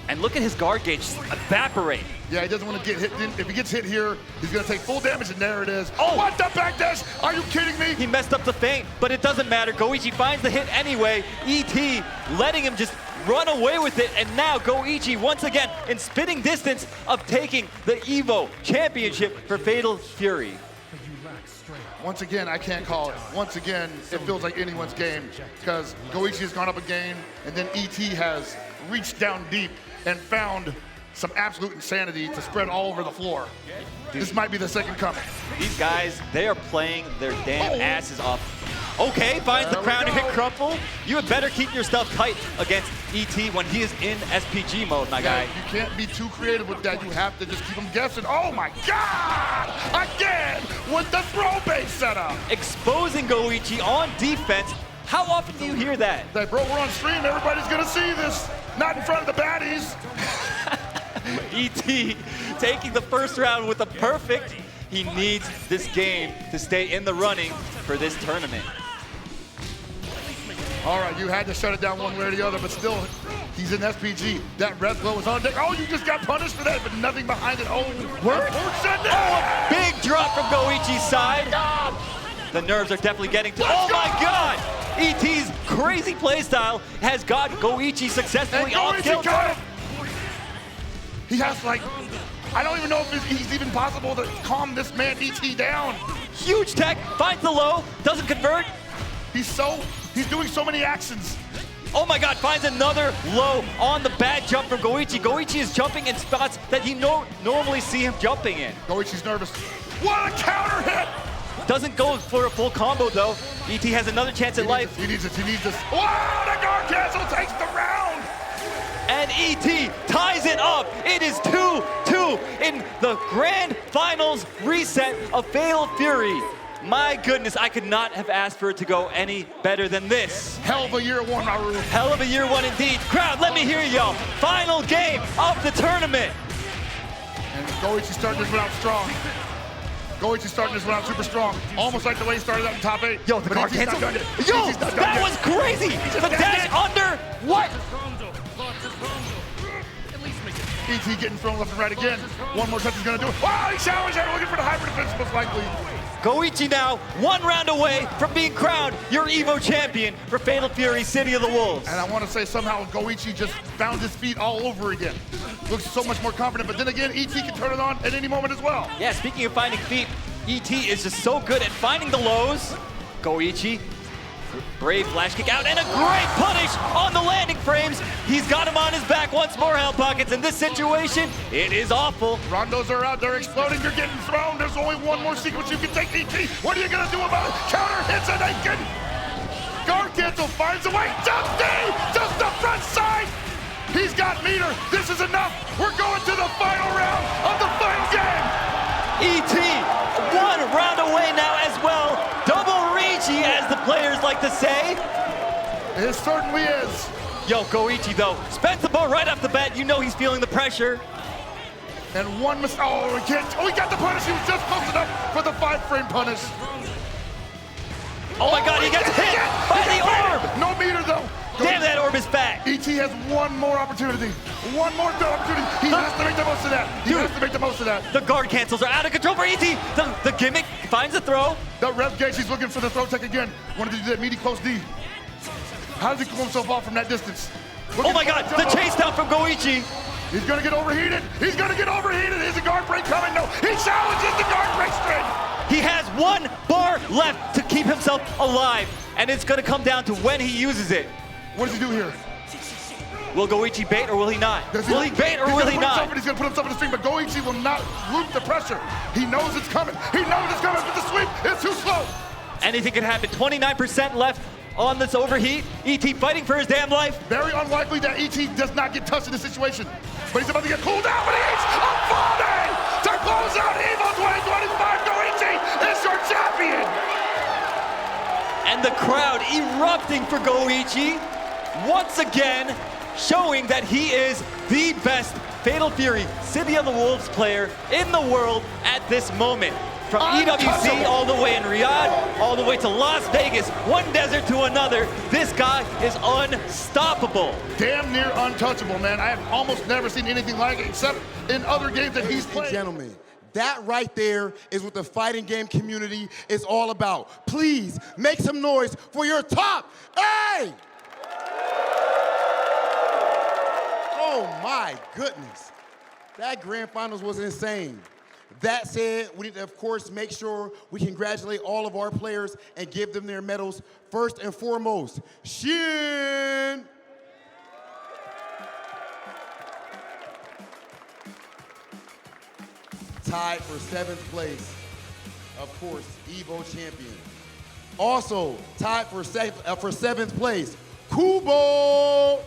And look at his guard gauge just evaporate. Yeah, he doesn't want to get hit. If he gets hit here, he's going to take full damage, and there it is. Oh! What the back dash? Are you kidding me? He messed up the feint, but it doesn't matter. Goichi finds the hit anyway. ET letting him just run away with it, and now Goichi once again in spitting distance of taking the EVO championship for Fatal Fury. Once again, I can't call it. Once again, it feels like anyone's game because Goichi has gone up a game, and then ET has reached down deep and found some absolute insanity to spread all over the floor. This might be the second coming. These guys, they are playing their damn asses off. Okay, finds the crown hit crumple. You had better keep your stuff tight against ET when he is in SPG mode, my guy. You can't be too creative with that. You have to just keep them guessing. Oh my God! Again with the throw base setup. Exposing Goichi on defense. How often do you hear that? Hey, bro, we're on stream. Everybody's gonna see this. Not in front of the baddies. ET taking the first round with a perfect. He needs this game to stay in the running for this tournament. All right, you had to shut it down one way or the other, but still, he's in SPG. That red glow is on deck. Oh, you just got punished for that, but nothing behind it. Oh, word? Oh, a big drop from Goichi's side. The nerves are definitely getting to. Oh my God! ET's crazy playstyle has got Goichi successfully off kilter. He has like, I don't even know if he's even possible to calm this man ET down. Huge tech, finds the low, doesn't convert. He's doing so many actions. Oh my God, finds another low on the bad jump from Goichi. Goichi is jumping in spots that you normally see him jumping in. Goichi's nervous. What a counter hit! Doesn't go for a full combo though. ET has another chance at life. He needs this. Wow, the guard cancel takes the round! And ET ties it up. It is 2-2 in the grand finals reset of Fatal Fury. My goodness, I could not have asked for it to go any better than this. Hell of a year one, Maru. Hell of a year one indeed. Crowd, let me hear y'all. Final game of the tournament. And Goichi's starting this one out strong. Goichi's starting this one out super strong. Almost like the way he started out in top 8. Yo, the guard cancel. Yo, that was crazy. The dash under. What? ET getting thrown left and right again. One more touch is gonna do it. Wow, he challenged that, looking for the hybrid defense most likely. Goichi now 1 round away from being crowned your EVO champion for Fatal Fury City of the Wolves. And I want to say somehow Goichi just found his feet all over again. Looks so much more confident, but then again, ET can turn it on at any moment as well. Yeah, speaking of finding feet, ET is just so good at finding the lows. Goichi, brave flash kick out, and a great punish on the landing frames. He's got him on his back once more, Hell Pockets. In this situation, it is awful. Rondos are out, they're exploding, you're getting thrown. There's only one more sequence you can take, ET. What are you gonna do about it? Counter hits a naked. Guard cancel finds a way. Jump D, just the front side. He's got meter, this is enough. We're going to the final round of the final game. ET, 1 round away now as well. Double Ricci, as the players like to say. It certainly is. Yo, Goichi though, spends the ball right off the bat. You know he's feeling the pressure. And one mistake. Oh, he can't. Oh, he got the punish. He was just close enough for the 5-frame punish. Oh my God, he gets hit by the orb. No meter though. Damn, that orb is fat. ET has one more opportunity. One more opportunity. He has to make the most of that. He has to make the most of that. The guard cancels are out of control for ET. The gimmick finds the throw. The rev gauge, he's looking for the throw tech again. Wanted to do that meaty close D. How does he pull himself off from that distance? Oh my God, the chase down from Goichi. He's gonna get overheated. He's gonna get overheated. Is a guard break coming? No, he challenges the guard break string. He has 1 bar left to keep himself alive, and it's gonna come down to when he uses it. What does he do here? Will Goichi bait or will he not? Will he bait or will he not? He's gonna put himself in the string, but Goichi will not loop the pressure. He knows it's coming. He knows it's coming, but the sweep is too slow. Anything could happen. 29% left on this overheat. ET fighting for his damn life. Very unlikely that ET does not get touched in this situation. But he's about to get cooled down, but he hits a volley to close out EVO 2025. Goichi is your champion. And the crowd erupting for Goichi. Once again, showing that he is the best Fatal Fury City of the Wolves player in the world at this moment. From EWC all the way in Riyadh, all the way to Las Vegas, one desert to another, this guy is unstoppable. Damn near untouchable, man. I have almost never seen anything like it, except in other games that he's played. Gentlemen, that right there is what the fighting game community is all about. Please make some noise for your top. Hey! Oh my goodness. That grand finals was insane. That said, we need to, of course, make sure we congratulate all of our players and give them their medals. First and foremost, Xian. tied for 7th place, of course, Evo champion. Also tied for 7th place, Kubo.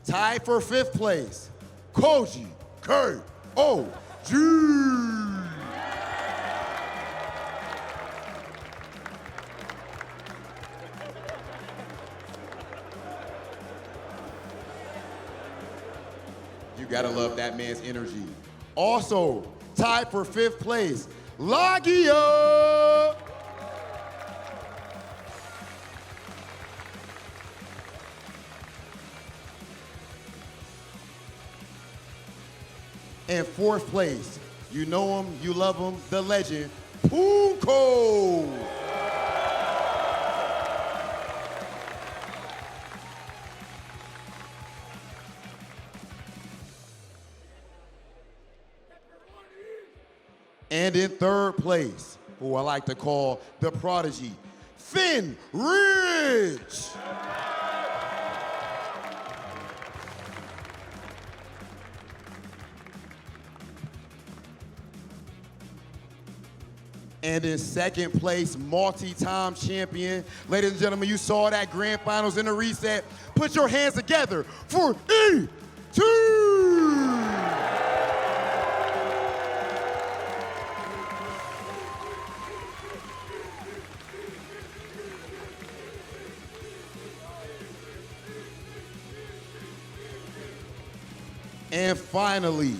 Tied for 5th place, KojiKOG. You gotta love that man's energy. Also tied for 5th place, Laggia. And 4th place, you know him, you love him, the legend, Poongko. And in 3rd place, who I like to call the prodigy, Fenritti. And in 2nd place, multi-time champion. Ladies and gentlemen, you saw that grand finals in the reset. Put your hands together for E2! And finally,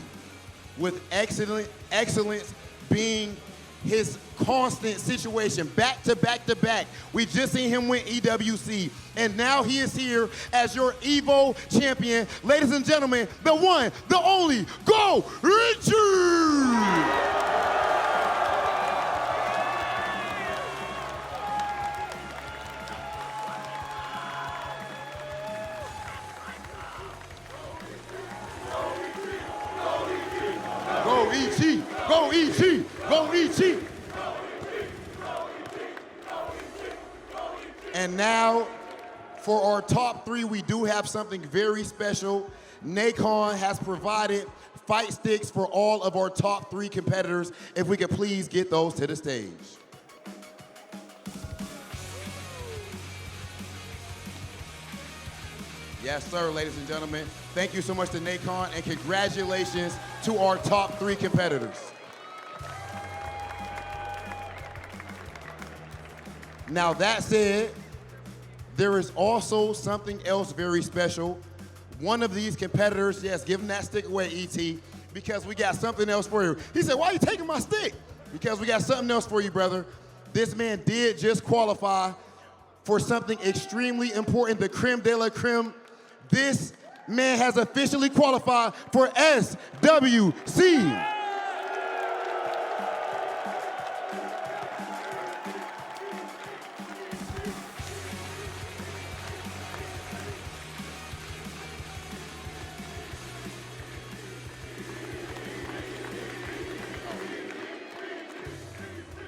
with excellence being his constant situation, back to back to back. We just seen him win EWC, and now he is here as your Evo champion. Ladies and gentlemen, the one, the only, KojiKOG! Go E.G. Go E.G. And now, for our top 3, we do have something very special. Nacon has provided fight sticks for all of our top 3 competitors. If we could please get those to the stage. Yes, sir, ladies and gentlemen. Thank you so much to Nacon, and congratulations to our top 3 competitors. Now that said, there is also something else very special. One of these competitors, yes, give him that stick away, E.T., because we got something else for you. He said, why are you taking my stick? Because we got something else for you, brother. This man did just qualify for something extremely important, the creme de la creme. This man has officially qualified for SWC.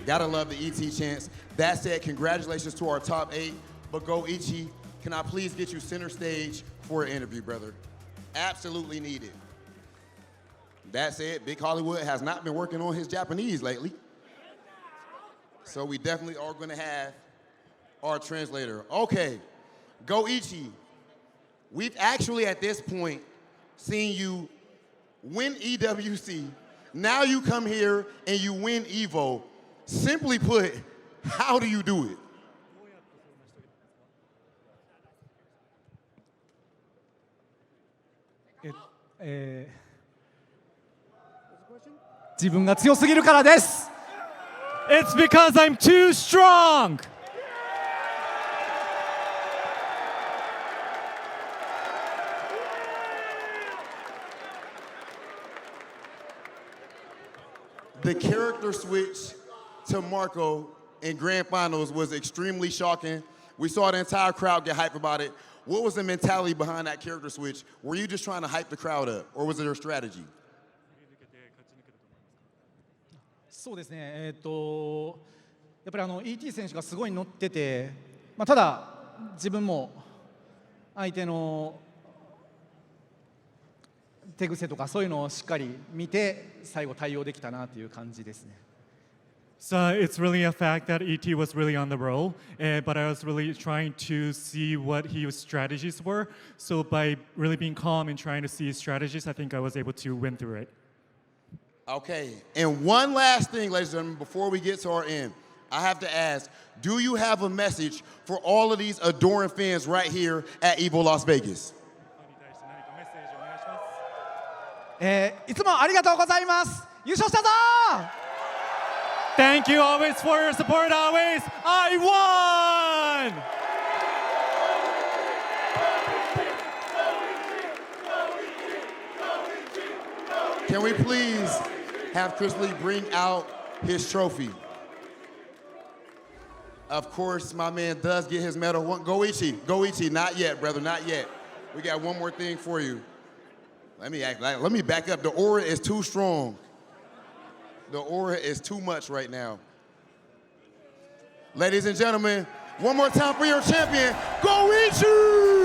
Gotta love the ET chants. That said, congratulations to our top 8. But go Ichi, can I please get you center stage for an interview, brother? Absolutely needed. That said, Big Hollywood has not been working on his Japanese lately. So we definitely are gonna have our translator. Okay, go Ichi. We've actually at this point seen you win EWC. Now you come here and you win Evo. Simply put, how do you do it? It's because I'm too strong. The character switch to Marco in grand finals was extremely shocking. We saw the entire crowd get hyped about it. What was the mentality behind that character switch? Were you just trying to hype the crowd up, or was it a strategy? そうですね。やっぱりET 選手がすごい乗ってて、ただ自分も相手の手癖とかそういうのをしっかり見て最後対応できたなという感じですね。So it's really a fact that ET was really on the roll, but I was really trying to see what his strategies were. So by really being calm and trying to see his strategies, I think I was able to win through it. Okay, and one last thing, ladies and gentlemen, before we get to our end, I have to ask, do you have a message for all of these adoring fans right here at EVO Las Vegas? いつもありがとうございます。優勝したぞー。 Thank you always for your support, always. I won! Can we please have Chris Lee bring out his trophy? Of course, my man does get his medal. Go Ichi, not yet, brother, not yet. We got one more thing for you. Let me back up. The aura is too strong. The aura is too much right now. Ladies and gentlemen, one more time for your champion, Go Ichi!